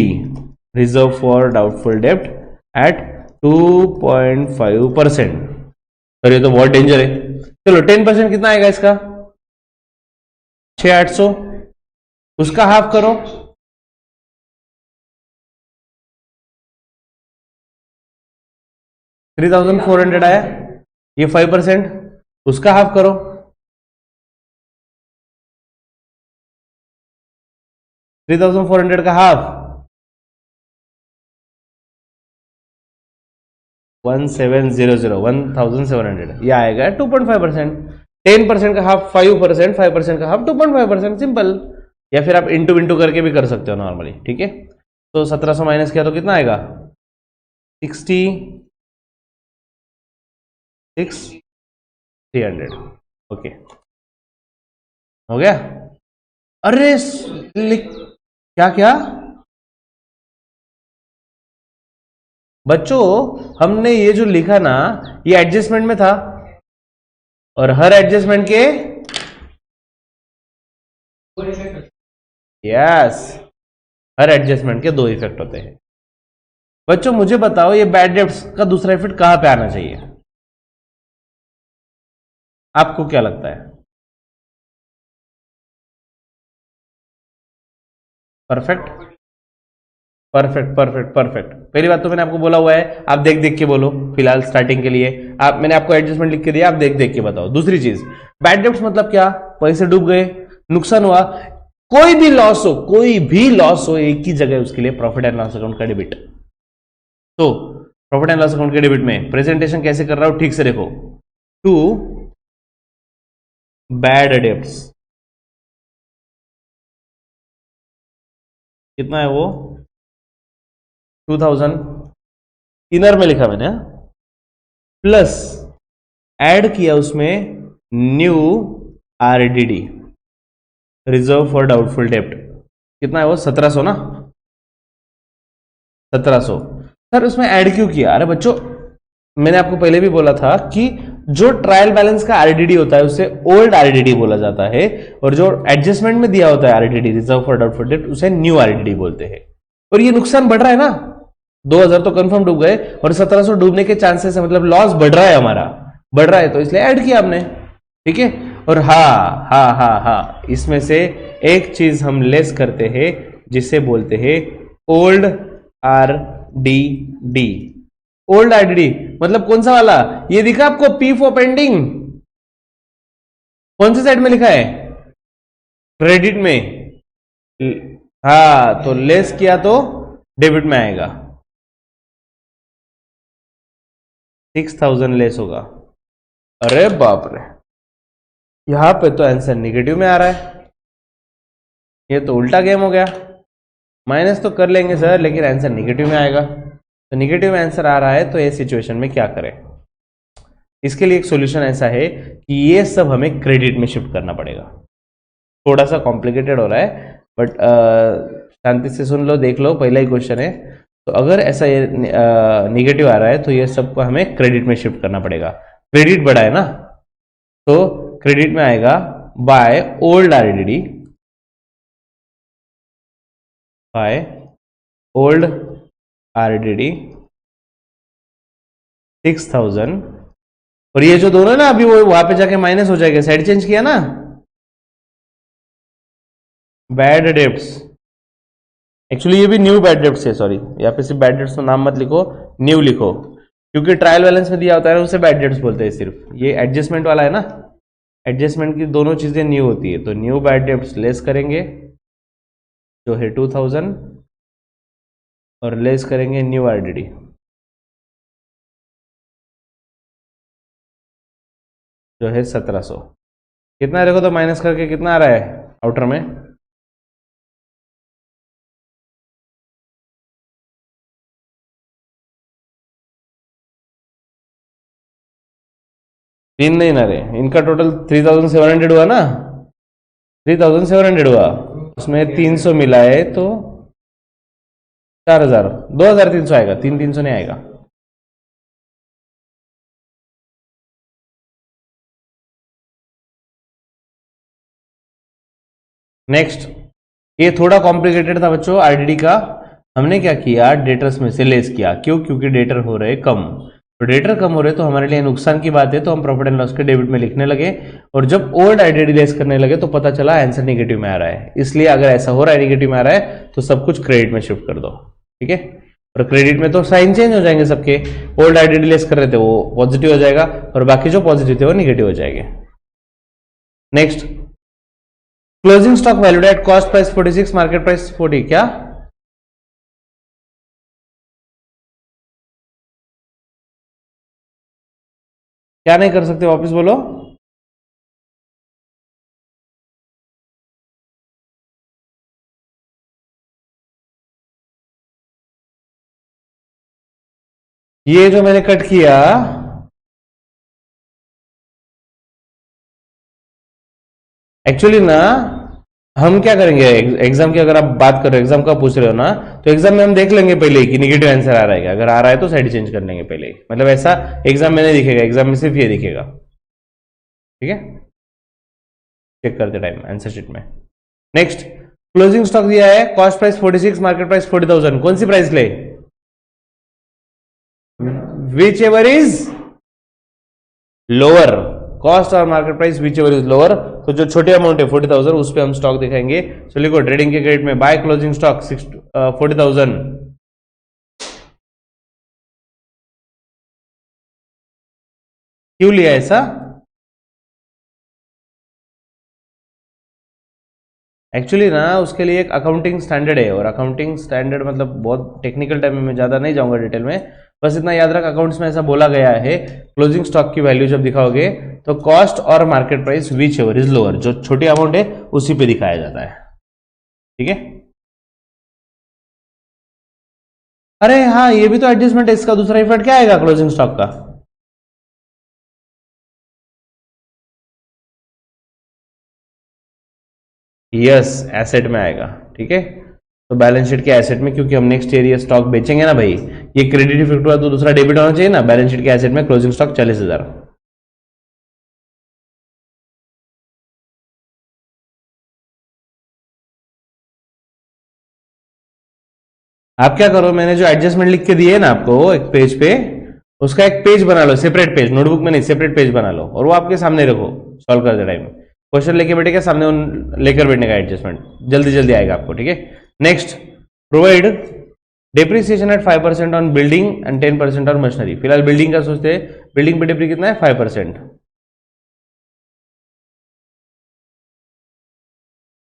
reserve for doubtful डेब्ट, एट 2.5%। सर ये तो बहुत डेंजर है। चलो 10% कितना आएगा इसका? 6,800। उसका हाफ करो, 3,400 आया। ये 5%, उसका हाफ करो, 3,400 का हाफ 1700, ये आएगा 2.5%। 10% का हाफ 5%, 5% का हाफ 2.5%, सिंपल। या फिर आप इंटू इंटू करके भी कर सकते हो नॉर्मली, ठीक है। तो 1700 माइनस किया तो कितना आएगा? 66,300। ओके, हो गया। अरे क्या क्या बच्चों, हमने ये जो लिखा ना, ये एडजस्टमेंट में था, और हर एडजस्टमेंट के यस, हर एडजस्टमेंट के दो इफेक्ट होते हैं। बच्चों मुझे बताओ, ये बैड डेब्ट्स का दूसरा इफेक्ट कहां पे आना चाहिए? आपको क्या लगता है? Perfect, perfect, perfect, perfect. पहली बात तो मैंने आपको बोला हुआ है, आप देख देख के बोलो। फिलहाल स्टार्टिंग के लिए मैंने आपको एडजस्टमेंट लिख के दिया, आप देख देख के बताओ। दूसरी चीज, बैड डेब्ट्स मतलब क्या? पैसे डूब गए, नुकसान हुआ, कोई भी लॉस हो, कोई भी लॉस हो, एक ही जगह उसके लिए प्रॉफिट एंड लॉस अकाउंट का डेबिट। तो प्रॉफिट एंड लॉस अकाउंट के डेबिट में प्रेजेंटेशन कैसे कर रहा हूं, ठीक से देखो। टू बैड डेब्ट्स, कितना है वो? 2000 इनर में लिखा मैंने, प्लस ऐड किया उसमें new RDD, reserve for doubtful डेब्ट। कितना है वो? 1700 ना, 1700। सर उसमें ऐड क्यों किया? अरे बच्चों, मैंने आपको पहले भी बोला था कि जो ट्रायल बैलेंस का RDD होता है उसे ओल्ड RDD बोला जाता है, और जो एडजस्टमेंट में दिया होता है RDD, रिजर्व फॉर डाउटफुल डेब्ट, उसे न्यू RDD बोलते हैं। और ये नुकसान बढ़ रहा है ना, 2000 तो कंफर्म डूब गए, और 1700 डूबने के चांसेस है, मतलब लॉस बढ़ रहा है हमारा, बढ़ रहा है, तो इसलिए ऐड किया हमने, ठीक है। और हाँ, इसमें से एक चीज हम लेस करते हैं, जिसे बोलते हैं ओल्ड RDD। ओल्ड RDD मतलब कौन सा वाला? ये दिखा आपको, P फॉर पेंडिंग? कौन सी साइड में लिखा है? क्रेडिट में। हाँ, तो लेस किया तो डेबिट में आएगा, 6,000 लेस होगा। अरे बाप रे, यहां पे तो आंसर निगेटिव में आ रहा है, ये तो उल्टा गेम हो गया। माइनस तो कर लेंगे सर, लेकिन आंसर निगेटिव में आएगा। तो निगेटिव में आंसर आ रहा है, तो ये सिचुएशन में क्या करें? इसके लिए एक सॉल्यूशन ऐसा है कि ये सब हमें क्रेडिट में शिफ्ट करना पड़ेगा। थोड़ा सा कॉम्प्लिकेटेड हो रहा है, बट शांति से सुन लो, देख लो, पहला ही क्वेश्चन है। तो अगर ऐसा ये निगेटिव आ रहा है, तो ये सबको हमें क्रेडिट में शिफ्ट करना पड़ेगा। क्रेडिट बढ़ा है ना, तो क्रेडिट में आएगा by old RDD, by old RDD 6,000। और ये जो दोनों ना, अभी वो वहां पे जाके माइनस हो जाएगा, साइड चेंज किया ना, बैड डेब्ट्स। एक्चुअली ये भी न्यू बैड डेब्ट्स है, सॉरी, यहाँ पे सिर्फ बैड डेब्ट्स तो नाम मत लिखो, न्यू लिखो, क्योंकि ट्रायल बैलेंस में दिया होता है ना, उसे बैड डेब्ट्स बोलते हैं सिर्फ। ये एडजस्टमेंट वाला है ना, एडजस्टमेंट की दोनों चीजें न्यू होती है, तो न्यू बैड डेब्ट्स लेस करेंगे, जो है 2000, और लेस करेंगे न्यू RDD, जो है 1700। कितना देखो तो, माइनस करके कितना आ रहा है आउटर में? तीन नहीं ना रहे, इनका टोटल 3,700 हुआ ना, 3,700 हुआ, उसमें 300 मिला है, तो 4,000, 2,300 आएगा, 3,300 नहीं आएगा। नेक्स्ट, ये थोड़ा कॉम्प्लिकेटेड था बच्चों आरडीडी का। हमने क्या किया, डेटर्स में से लेस किया। क्यों? क्योंकि डेटर हो रहे कम। तो डेटर कम हो रहे तो हमारे लिए नुकसान की बात है, तो हम प्रॉफिट एंड लॉस के डेबिट में लिखने लगे। और जब ओल्ड आरडीडी लेस करने लगे तो पता चला आंसर नेगेटिव में आ रहा है। इसलिए अगर ऐसा हो रहा है, नेगेटिव में आ रहा है, तो सब कुछ क्रेडिट में शिफ्ट कर दो। ठीक है? और क्रेडिट में तो साइन चेंज हो जाएंगे सबके। ओल्ड आरडीडी लेस कर रहे थे वो पॉजिटिव हो जाएगा, और बाकी जो पॉजिटिव थे वो निगेटिव हो जाएंगे। Next, closing stock valued at cost price 46, market price 40। क्या? क्या नहीं कर सकते, वापस बोलो। ये जो मैंने कट किया, एक्चुअली ना हम क्या करेंगे, एग्जाम की अगर आप बात कर रहे हो, एग्जाम का पूछ रहे हो ना, तो एग्जाम में हम देख लेंगे पहले कि निगेटिव आंसर आ रहा है क्या। अगर आ रहा है तो साइड चेंज कर लेंगे पहले ही। मतलब ऐसा एग्जाम में नहीं दिखेगा, एग्जाम में सिर्फ ये दिखेगा। ठीक है? चेक करते टाइम आंसर शीट में। नेक्स्ट, क्लोजिंग स्टॉक दिया है कॉस्ट प्राइस 46, मार्केट प्राइस 40,000। कौन सी प्राइस ले? Whichever is lower. Cost और market price whichever is lower. तो जो छोटे अमाउंट है 40,000, उस पर हम स्टॉक दिखाएंगे। तो लिखो ट्रेडिंग के क्रेडिट में बाय क्लोजिंग स्टॉक 40,000। क्यों लिया ऐसा? एक्चुअली ना उसके लिए एक अकाउंटिंग स्टैंडर्ड है, और अकाउंटिंग स्टैंडर्ड मतलब बहुत टेक्निकल टाइम में ज्यादा नहीं जाऊंगा डिटेल में। बस इतना याद रख, अकाउंट्स में ऐसा बोला गया है, क्लोजिंग स्टॉक की वैल्यू जब दिखाओगे तो कॉस्ट और market price whichever is lower, जो छोटी अमाउंट है उसी पे दिखाया जाता है। ठीक है? अरे हाँ, ये भी तो एडजस्टमेंट है। इसका दूसरा इफेक्ट क्या आएगा क्लोजिंग स्टॉक का? यस, एसेट में आएगा। ठीक है? तो बैलेंस शीट के एसेट में, क्योंकि हम नेक्स्ट ईयर ये स्टॉक बेचेंगे ना भाई, ये क्रेडिट इफेक्ट हुआ तो दूसरा डेबिट होना चाहिए ना। बैलेंस शीट के एसेट में क्लोजिंग स्टॉक 40,000। आप क्या करो, मैंने जो एडजस्टमेंट लिख के दिए है ना आपको एक पेज पे, उसका एक पेज बना लो, सेपरेट पेज, नोटबुक में नहीं, सेपरेट पेज बना लो, और वो आपके सामने रखो सॉल्व करते टाइम। क्वेश्चन लेके बैठेगा सामने, लेकर बैठने का एडजस्टमेंट जल्दी जल्दी आएगा आपको। ठीक है? Next, provide depreciation eight 5% on building and 10% on machinery. फिलहाल बिल्डिंग का सोचते हैं, बिल्डिंग पे डेप्री कितना है? 5%।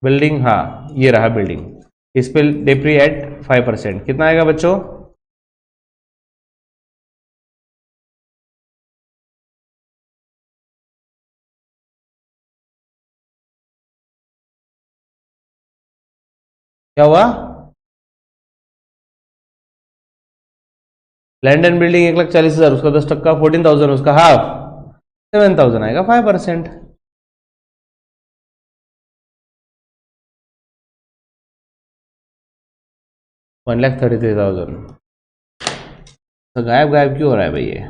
बिल्डिंग, हाँ ये रहा बिल्डिंग, इस पे डेप्री एट 5%, कितना आएगा बच्चों? क्या हुआ? लैंड एंड बिल्डिंग 1,40,000, उसका 10%, 14,000, उसका हाफ 7,000 आएगा 5%। 1,33,000। तो गायब गायब क्यों हो रहा है भाई ये?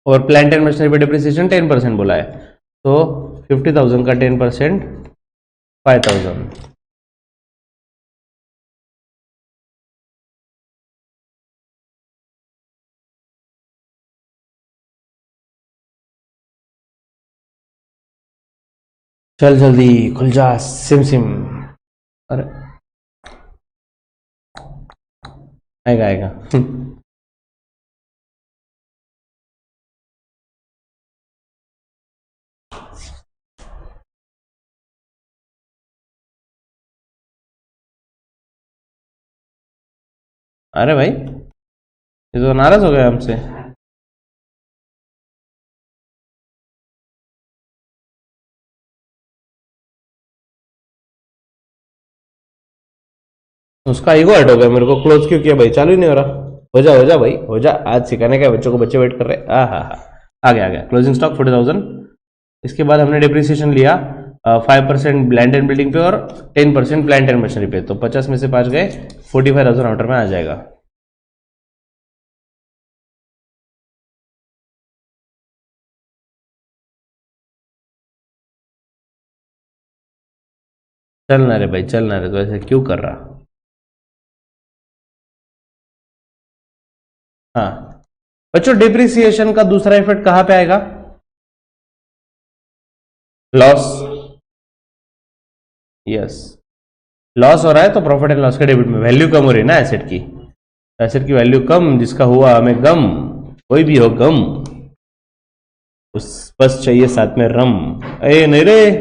और प्लांट एंड मशीनरी पे डिप्रिसिएशन 10% बोला है, तो 50,000 का 10% 5,000। चल जल्दी खुल जा सिम सिम। अरे आएगा आएगा। अरे भाई, ये तो नाराज हो गया हमसे। उसका ईगो हर्ट हो गया, मेरे को क्लोज क्यों किया भाई? चालू ही नहीं हो रहा। हो जा भाई, हो जा। आज सिखाने का है बच्चों को, बच्चे वेट कर रहे हैं। हाँ हाँ हाँ, आ गया क्लोजिंग स्टॉक 40,000। इसके बाद हमने डिप्रिसिएशन लिया 5% लैंड एंड बिल्डिंग पे और 10% प्लांट एंड मशीनरी पे, तो 50 में से 5 गए, 45,000 आउटर में आ जाएगा। चलना रे भाई, चलना रे, तो ऐसे क्यों कर रहा? हाँ बच्चों, डिप्रिसिएशन का दूसरा इफेक्ट कहां पे आएगा? लॉस। यस, लॉस हो रहा है तो प्रॉफिट एंड लॉस के डेबिट में वैल्यू कम हो रही है ना एसेट की। एसेट की वैल्यू कम, जिसका हुआ हमें गम, कोई भी हो गम, उस बस चाहिए साथ में रम। ए नहीं रे,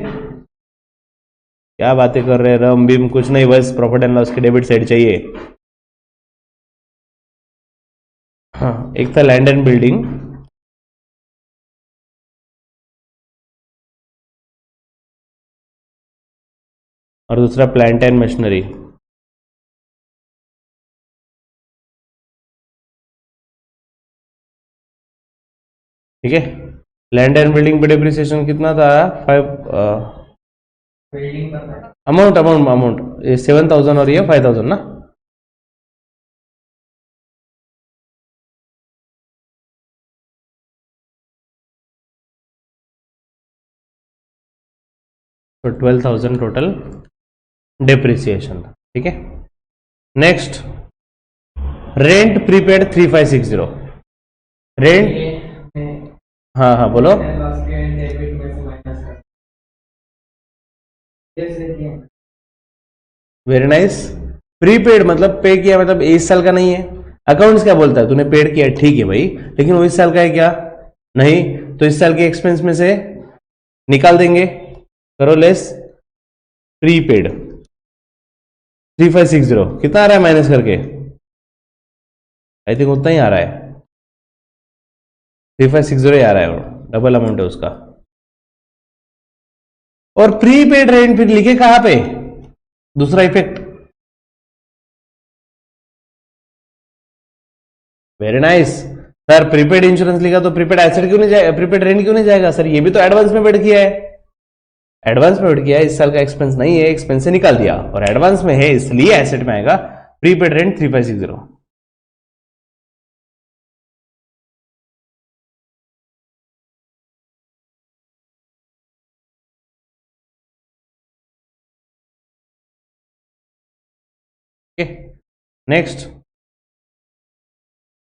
क्या बातें कर रहे हैं, रम बीम कुछ नहीं, बस प्रॉफिट एंड लॉस की डेबिट साइड चाहिए। हाँ, एक था लैंड एंड बिल्डिंग, और दूसरा प्लांट एंड मशीनरी। ठीक है, लैंड एंड बिल्डिंग पे डिप्रिसिएशन कितना था? 5 अमाउंट अमाउंट अमाउंट, ये 7,000 और ये 5,000 ना। तो 12,000 टोटल डिप्रिसिएशन था। ठीक है, नेक्स्ट, रेंट प्रीपेड 3560। रेंट, हाँ हाँ बोलो। Very nice. प्रीपेड मतलब पे किया, मतलब इस साल का नहीं है। अकाउंट्स क्या बोलता है, तूने पेड किया, ठीक है भाई, लेकिन वो इस साल का है क्या? नहीं, तो इस साल के एक्सपेंस में से निकाल देंगे, करो लेस प्रीपेड 3560, कितना आ रहा है माइनस करके? आई थिंक उतना ही आ रहा है, 3560 ही आ रहा है, वो डबल अमाउंट है उसका। और प्रीपेड रेंट फिर लिखे कहां पे? दूसरा effect, very nice sir. Prepaid insurance लिखा तो प्रीपेड एसेट क्यों नहीं जाएगा, प्रीपेड रेंट क्यों नहीं जाएगा सर? ये भी तो एडवांस में पेड किया है, एडवांस में पेड किया है, इस साल का एक्सपेंस नहीं है, एक्सपेंस से निकाल दिया, और एडवांस में है इसलिए एसेट में आएगा। Prepaid rent 3560। Next,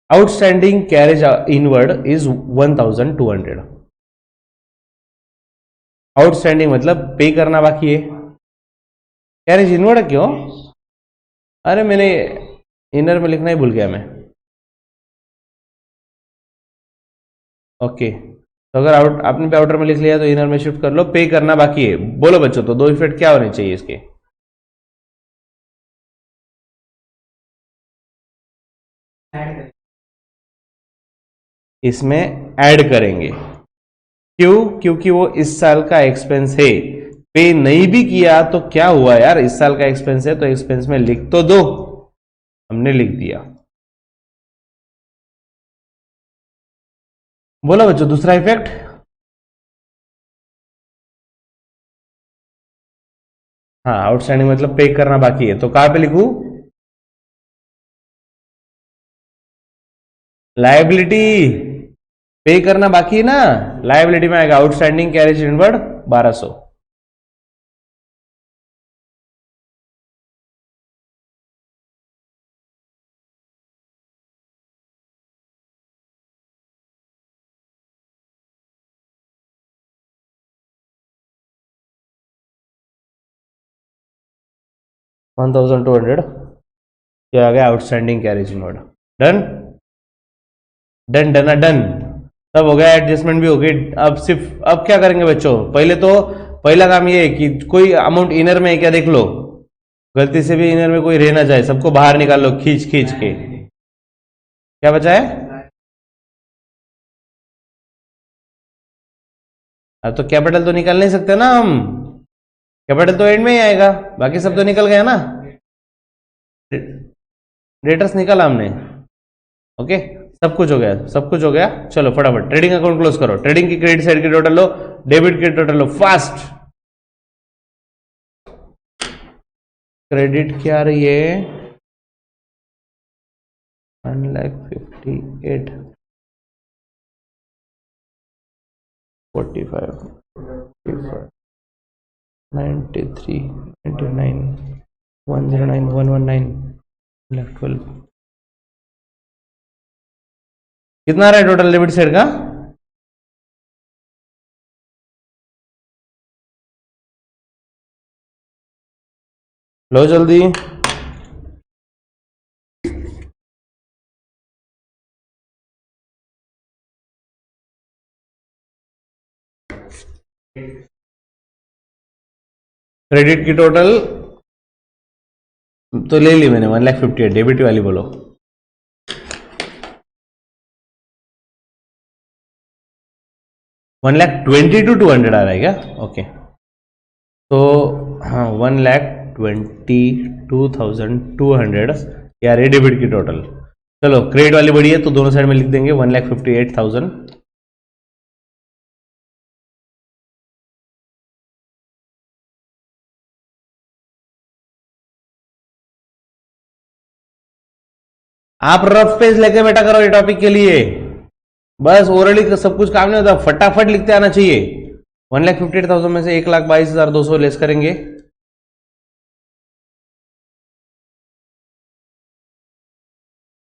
outstanding carriage inward is 1,200। Outstanding मतलब पे करना बाकी है, कैरेज इनवर्ड क्यों? अरे मैंने इनर में लिखना ही भूल गया मैं। ओके, तो अगर आउट आपने पे आउटर में लिख लिया तो इनर में शिफ्ट कर लो, पे करना बाकी है। बोलो बच्चों, तो दो इफेक्ट क्या होने चाहिए इसके? इसमें ऐड करेंगे, क्यों? क्योंकि वो इस साल का एक्सपेंस है। पे नहीं भी किया तो क्या हुआ यार, इस साल का एक्सपेंस है तो एक्सपेंस में लिख तो दो, हमने लिख दिया। बोलो बच्चों, दूसरा इफेक्ट। हाँ, आउटस्टैंडिंग मतलब पे करना बाकी है, तो कहां पे लिखूं? लायबिलिटी, पे करना बाकी है ना, लायबिलिटी में आएगा आउटस्टैंडिंग कैरेज इनवर्ड 1200। $1,200 ये आ गया outstanding carriage inward. Done done done done, सब हो गया, एडजस्टमेंट भी हो गई। अब सिर्फ अब क्या करेंगे बच्चों, पहले तो पहला काम ये है कि कोई अमाउंट इनर में है क्या देख लो, गलती से भी इनर में कोई रह ना जाए, सबको बाहर निकाल लो खींच खींच के। क्या बचा है? अब तो कैपिटल तो निकाल नहीं सकते ना हम, कैपिटल तो एंड में ही आएगा, बाकी सब तो निकल गया ना, डेटर्स निकाला हमने। ओके, सब कुछ हो गया, सब कुछ हो गया। चलो फटाफट ट्रेडिंग अकाउंट क्लोज करो, ट्रेडिंग की क्रेडिट साइड की टोटल लो, डेबिट की टोटल लो, फास्ट। क्रेडिट क्या आ रही है? 1,58,45, 93, 99, 109, 119, left 12. कितना आ रहा है टोटल डेबिट साइड का? लो जल्दी। क्रेडिट की टोटल तो ले ली मैंने 1,58,000, डेबिट वाली बोलो। 1,22,200 आ रहा है क्या? ओके, तो हाँ 1,22,200 यार ये डेबिट की टोटल। चलो क्रेडिट वाली बड़ी है तो दोनों साइड में लिख देंगे 1,58,000। आप रफ पेज लेके बेटा करो ये टॉपिक के लिए, बस ओरली सब कुछ काम नहीं होता, फटाफट लिखते आना चाहिए। 1,58,000 में से 1,22,200 लेस करेंगे,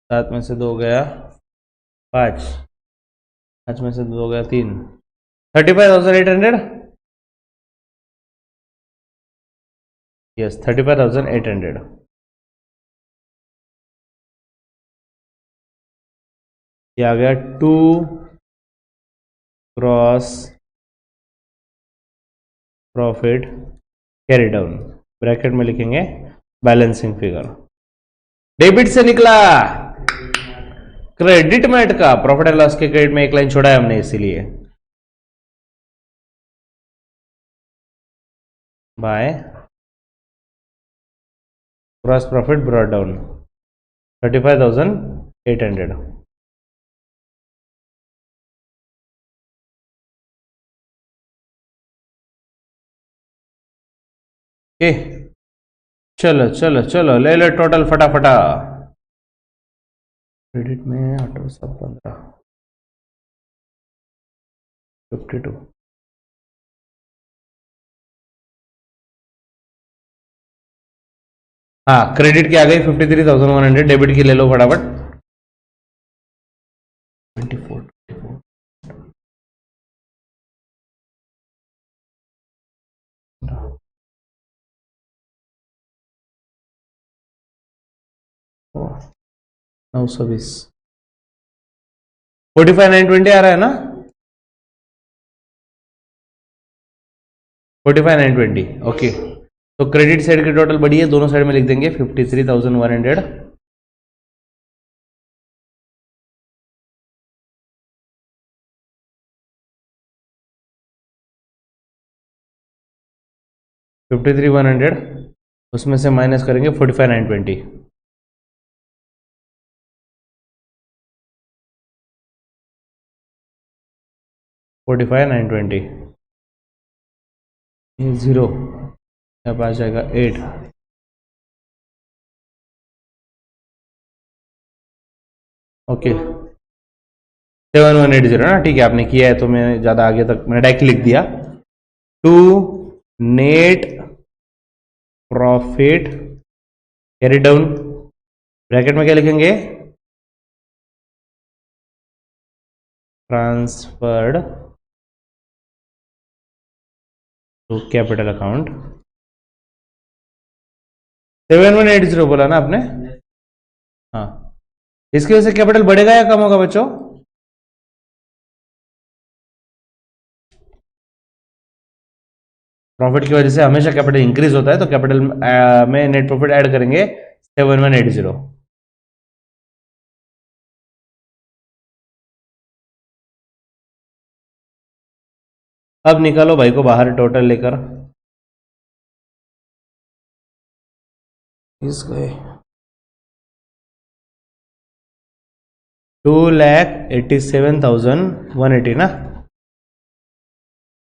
सात में से दो गया 5, 5 में से दो गया 3, 35,800। यस 35,800। ये आ गया 2 cross profit carry down, bracket में लिखेंगे बैलेंसिंग फिगर। डेबिट से निकला, क्रेडिट में अटका, प्रॉफिट एंड लॉस के क्रेडिट में एक लाइन छोड़ा है हमने इसीलिए। By cross profit brought down 35,800। Okay, चलो चलो चलो ले लो टोटल फटाफटा। क्रेडिट में 8 सब 15, 52। हाँ क्रेडिट की आ गई 53,100, डेबिट की ले लो फटाफट 24। नौ सौ 20, 45,920 आ रहा है ना? 45,920 ओके। तो क्रेडिट साइड की टोटल बड़ी है, दोनों साइड में लिख देंगे 53,100। फिफ्टी थ्री 100 उसमें से माइनस करेंगे 45,920। जीरो अब आ जाएगा 8। ओके 7180 ना, ठीक है आपने किया है तो मैं ज़्यादा आगे तक मैंने डायरेक्ट लिख दिया। To net profit carry down, bracket में क्या लिखेंगे? Transferred to capital account. 7180 बोला ना आपने? हाँ, इसकी वजह से कैपिटल बढ़ेगा या कम होगा बच्चों? प्रॉफिट की वजह से हमेशा कैपिटल इंक्रीज होता है, तो कैपिटल में नेट प्रॉफिट ऐड करेंगे 7180। अब निकालो भाई को बाहर टोटल लेकर, इस गए 2,87,180 ना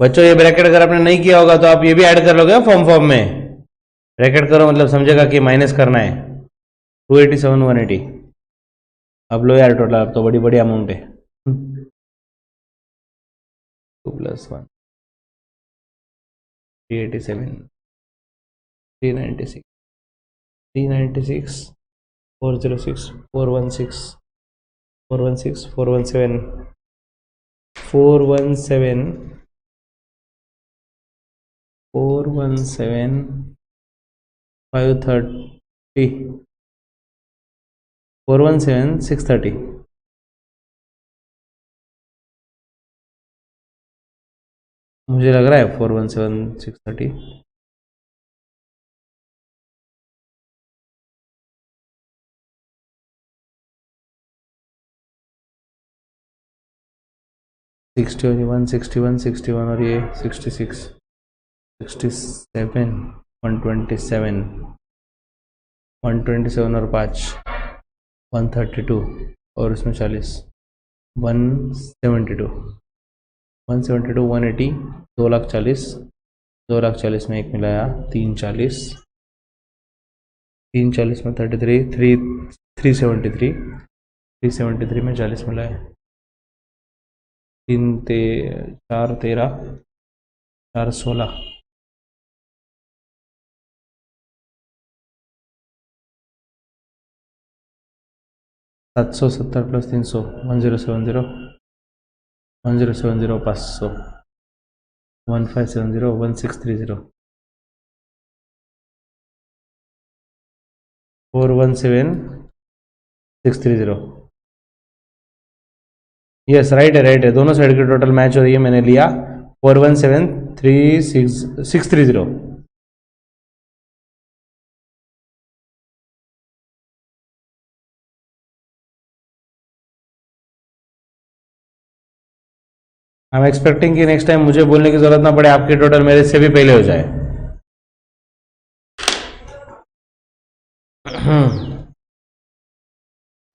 बच्चों। ये ब्रैकेट अगर आपने नहीं किया होगा तो आप ये भी ऐड कर लोगे फॉर्म फॉर्म में, ब्रैकेट करो मतलब समझेगा कि माइनस करना है। 2,87,180। अब लो यार टोटल, अब तो बड़ी बड़ी अमाउंट है। 2 + 1 387, 396, 396, 406, 416, 416, 417, 417, 417, 530, 417, 630. मुझे लग रहा है 417, 630. सिक्सटी 161, 61 और ये 66, 67, 127, 127 और 5, 132 और इसमें 40, 172, 172, 180, 2,40,000, 2,40,000 में एक मिलाया 340, 340 में 33, 373, 373 में 40 मिलाया 4 13, 4 16, 770 प्लस 300, 1070, 1070, 500, 1570, 1630, 417, 630. यस राइट है, दोनों साइड के टोटल मैच हो रही है. मैंने लिया 417, 630. आई एम एक्सपेक्टिंग कि नेक्स्ट टाइम मुझे बोलने की जरूरत ना पड़े, आपके टोटल मेरे से भी पहले हो जाए.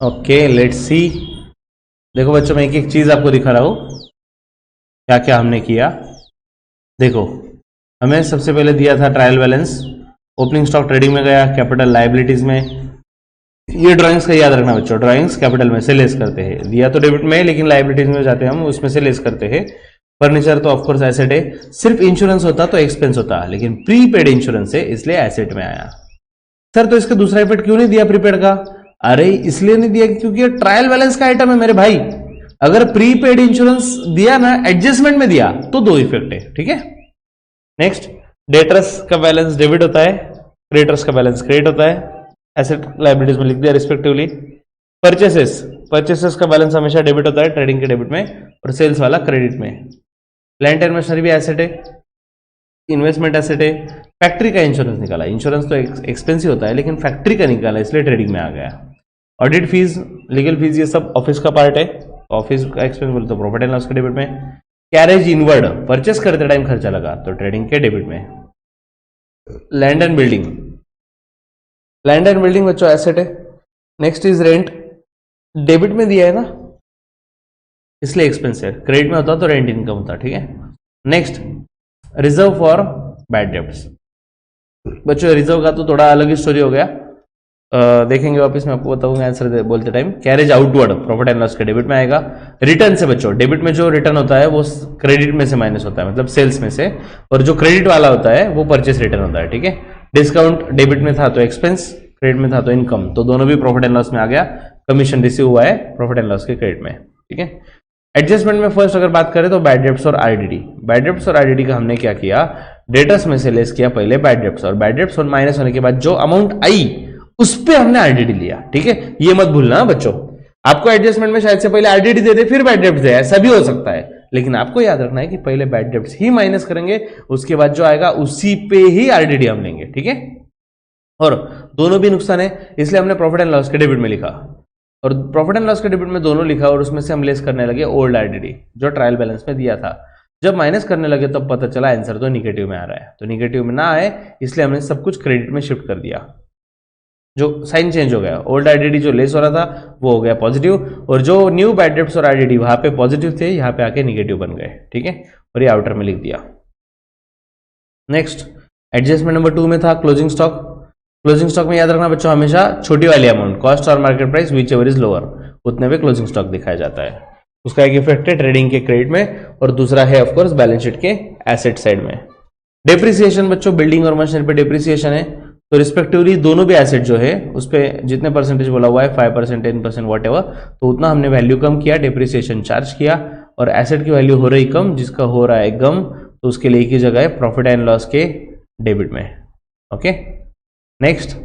Okay let's see. देखो बच्चों, मैं एक एक चीज आपको दिखा रहा हूं क्या क्या हमने किया. देखो, हमें सबसे पहले दिया था trial balance. Opening stock trading में गया, कैपिटल लायबिलिटीज में. ये ड्राइंग्स का याद रखना बच्चों, ड्राइंग्स कैपिटल में से लेस करते हैं. दिया तो डेबिट में, लेकिन लायबिलिटीज में जाते हैं हम, उसमें से लेस करते हैं. फर्नीचर तो ऑफकोर्स एसेट है. सिर्फ इंश्योरेंस होता तो एक्सपेंस होता, लेकिन प्रीपेड इंश्योरेंस है इसलिए एसेट में आया. सर तो इसका दूसरा इफेक्ट क्यों नहीं दिया प्रीपेड का? अरे इसलिए नहीं दिया क्योंकि ये ट्रायल बैलेंस का आइटम है मेरे भाई. अगर प्रीपेड इंश्योरेंस दिया ना, एडजस्टमेंट में दिया, तो 2 इफेक्ट है. ठीक है. नेक्स्ट, डेटर्स का बैलेंस डेबिट होता है, क्रेडिटर्स का बैलेंस क्रेडिट होता है. एसेट लायबिलिटीज में लिख दिया रिस्पेक्टिवली. परचेसेस का बैलेंस हमेशा डेबिट होता है, ट्रेडिंग के डेबिट में, और सेल्स वाला क्रेडिट में. लैंड एंड मशीनरी भी एसेट है, इन्वेस्टमेंट एसेट है. फैक्ट्री का इंश्योरेंस निकाला. इंश्योरेंस तो एक्सपेंसिव होता है, लेकिन फैक्ट्री का निकाला इसलिए ट्रेडिंग में आ गया. ऑडिट फीस, लीगल फीस, ये सब ऑफिस का पार्ट है. ऑफिस का एक्सपेंस बोले तो प्रॉफिट एंड लॉस के डेबिट में. कैरेज इनवर्ड, परचेस करते टाइम खर्चा लगा तो ट्रेडिंग के डेबिट में. Land and building, land and building बच्चों एसेट है. नेक्स्ट इज रेंट, डेबिट में दिया है ना इसलिए एक्सपेंस है. क्रेडिट में होता तो रेंट इनकम होता. ठीक है. Next, reserve for bad debts. बच्चों रिजर्व का तो थोड़ा अलग ही स्टोरी हो गया, देखेंगे वापस मैं आपको बताऊंगा आंसर बोलते time. Carriage outward profit and loss के डेबिट में आएगा. रिटर्न से बच्चों, डेबिट में जो रिटर्न होता है वो क्रेडिट में से माइनस होता है, मतलब सेल्स में से, और जो क्रेडिट वाला होता है वो परचेस रिटर्न होता है. ठीक है. डिस्काउंट डेबिट में था तो एक्सपेंस, क्रेडिट में था तो इनकम, तो दोनों भी प्रॉफिट एंड लॉस में आ गया. कमीशन रिसीव हुआ है प्रॉफिट एंड लॉस के क्रेडिट में. ठीक है. एडजस्टमेंट में फर्स्ट अगर बात करें तो बैड डेब्ट्स और आरडीडी. बैड डेब्ट्स और आरडीडी का हमने क्या किया, डेटर्स में से लेस किया पहले बैड डेब्ट्स, और बैड डेब्ट्स और माइनस होने के बाद जो अमाउंट आई उस पे हमने आरडीडी लिया. ठीक है. ये मत भूलना बच्चों, आपको एडजस्टमेंट में शायद से पहले आरडीडी दे दे फिर बैड डेब्ट्स दे, ऐसा भी हो सकता है, लेकिन आपको याद रखना है कि पहले बैड डेब्ट्स ही माइनस करेंगे, उसके बाद जो आएगा उसी पे ही आरडीडी हम लेंगे. ठीक है. और दोनों भी नुकसान है इसलिए हमने प्रॉफिट एंड लॉस के डेबिट में लिखा, और प्रॉफिट एंड लॉस के डेबिट में दोनों लिखा, और उसमें से हम लेस करने लगे ओल्ड आरडीडी जो ट्रायल बैलेंस में दिया था. जब माइनस करने लगे तब पता चला आंसर तो निगेटिव में आ रहा है, तो निगेटिव में ना आए इसलिए हमने सब कुछ क्रेडिट में शिफ्ट कर दिया. जो साइन चेंज हो गया, ओल्ड आरडीडी जो लेस हो रहा था वो हो गया पॉजिटिव, और जो न्यू बैड डेब्ट्स और आरडीडी वहां पे पॉजिटिव थे यहाँ पे आके निगेटिव बन गए. ठीक है. और ये आउटर में लिख दिया. नेक्स्ट, एडजस्टमेंट नंबर 2 में था क्लोजिंग स्टॉक. क्लोजिंग स्टॉक में याद रखना बच्चों, हमेशा छोटी वाली अमाउंट, कॉस्ट और market price whichever is lower, उतने पे क्लोजिंग स्टॉक दिखाया जाता है. उसका एक इफेक्ट है ट्रेडिंग के क्रेडिट में, और दूसरा है ऑफकोर्स बैलेंस शीट के एसेट साइड में. डेप्रिसिएशन बच्चों, बिल्डिंग और मशीनरी पे डेप्रिसिएशन है, तो रिस्पेक्टिवली दोनों भी एसेट जो है उस पर जितने परसेंटेज बोला हुआ है 5%, 10%, वॉट एवर, तो उतना हमने वैल्यू कम किया, डेप्रिसिएशन चार्ज किया, और एसेट की वैल्यू हो रही कम, जिसका हो रहा है गम, तो उसके लिए की जगह है प्रॉफिट एंड लॉस के डेबिट में। Okay, next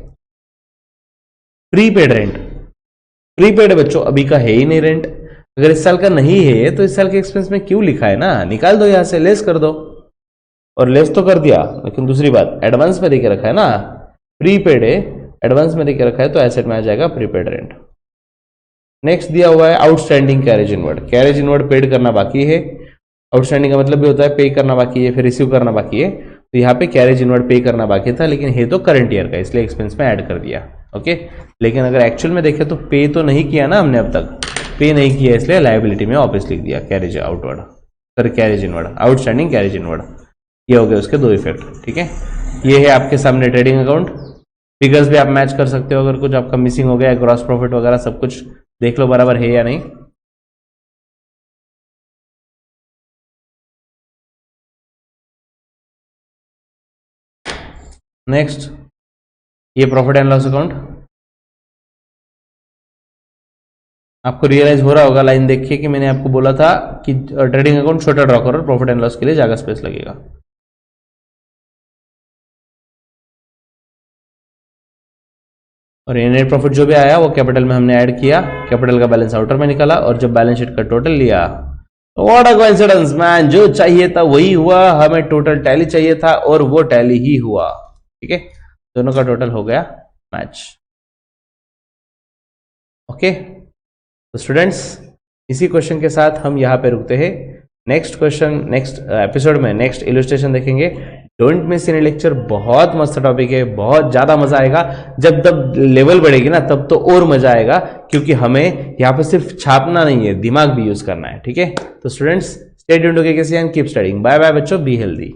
prepaid rent. Prepaid बच्चों अभी का है ही नहीं रेंट, अगर इस साल का नहीं है तो इस साल के एक्सपेंस में क्यों लिखा है ना, निकाल दो यहां से, लेस कर दो, और लेस तो कर दिया, लेकिन दूसरी बात एडवांस में देके रखा है ना, प्रीपेड है, एडवांस में देके रखा है, तो एसेट में आ जाएगा प्रीपेड रेंट। नेक्स्ट दिया हुआ है outstanding carriage inward. Carriage inward paid करना बाकी है, आउटस्टैंडिंग का मतलब भी होता है पे करना बाकी है, फिर रिसीव करना बाकी है, तो यहाँ पे कैरेज इनवर्ड पे करना बाकी था, लेकिन है तो करंट ईयर का, इसलिए एक्सपेंस में ऐड कर दिया। ओके, लेकिन अगर एक्चुअल में देखें तो पे तो नहीं किया ना हमने अब तक, पे नहीं किया, इसलिए लायबिलिटी में वापस लिख दिया carriage outward, sorry carriage inward, outstanding carriage inward, ये हो गए उसके दो इफेक्ट। ठीक है, ये है आपके सामने ट्रेडिंग अकाउंट, फिगर्स भी आप मैच कर सकते हो, अगर कुछ आपका मिसिंग हो गया, ग्रॉस प्रॉफिट वगैरह सब कुछ देख लो बराबर है या नहीं। नेक्स्ट ये प्रॉफिट एंड लॉस अकाउंट, आपको रियलाइज हो रहा होगा लाइन देखिए कि मैंने आपको बोला था कि ट्रेडिंग अकाउंट छोटा ड्रॉ करो, प्रॉफिट एंड लॉस के लिए ज्यादा स्पेस लगेगा। और ये नेट प्रॉफिट जो भी आया वो कैपिटल में हमने ऐड किया, कैपिटल का बैलेंस आउटर में निकला, और जब बैलेंस शीट का टोटल लिया, व्हाट अ कोइंसिडेंस मैन, जो चाहिए था वही हुआ, हमें टोटल टैली चाहिए था और वो टैली ही हुआ। ठीक है, दोनों का टोटल हो गया मैच। ओके, तो स्टूडेंट्स इसी क्वेश्चन के साथ हम यहाँ पे रुकते हैं। नेक्स्ट क्वेश्चन नेक्स्ट एपिसोड में नेक्स्ट इलस्ट्रेशन देखेंगे। डोंट मिस एनी लेक्चर, बहुत मस्त टॉपिक है, बहुत ज्यादा मजा आएगा, जब तब लेवल बढ़ेगी ना तब तो और मजा आएगा, क्योंकि हमें यहाँ पे सिर्फ छापना नहीं है, दिमाग भी यूज करना है। ठीक है, तो students stay tuned to KKC and keep studying. Bye bye बच्चों, बी हेल्दी।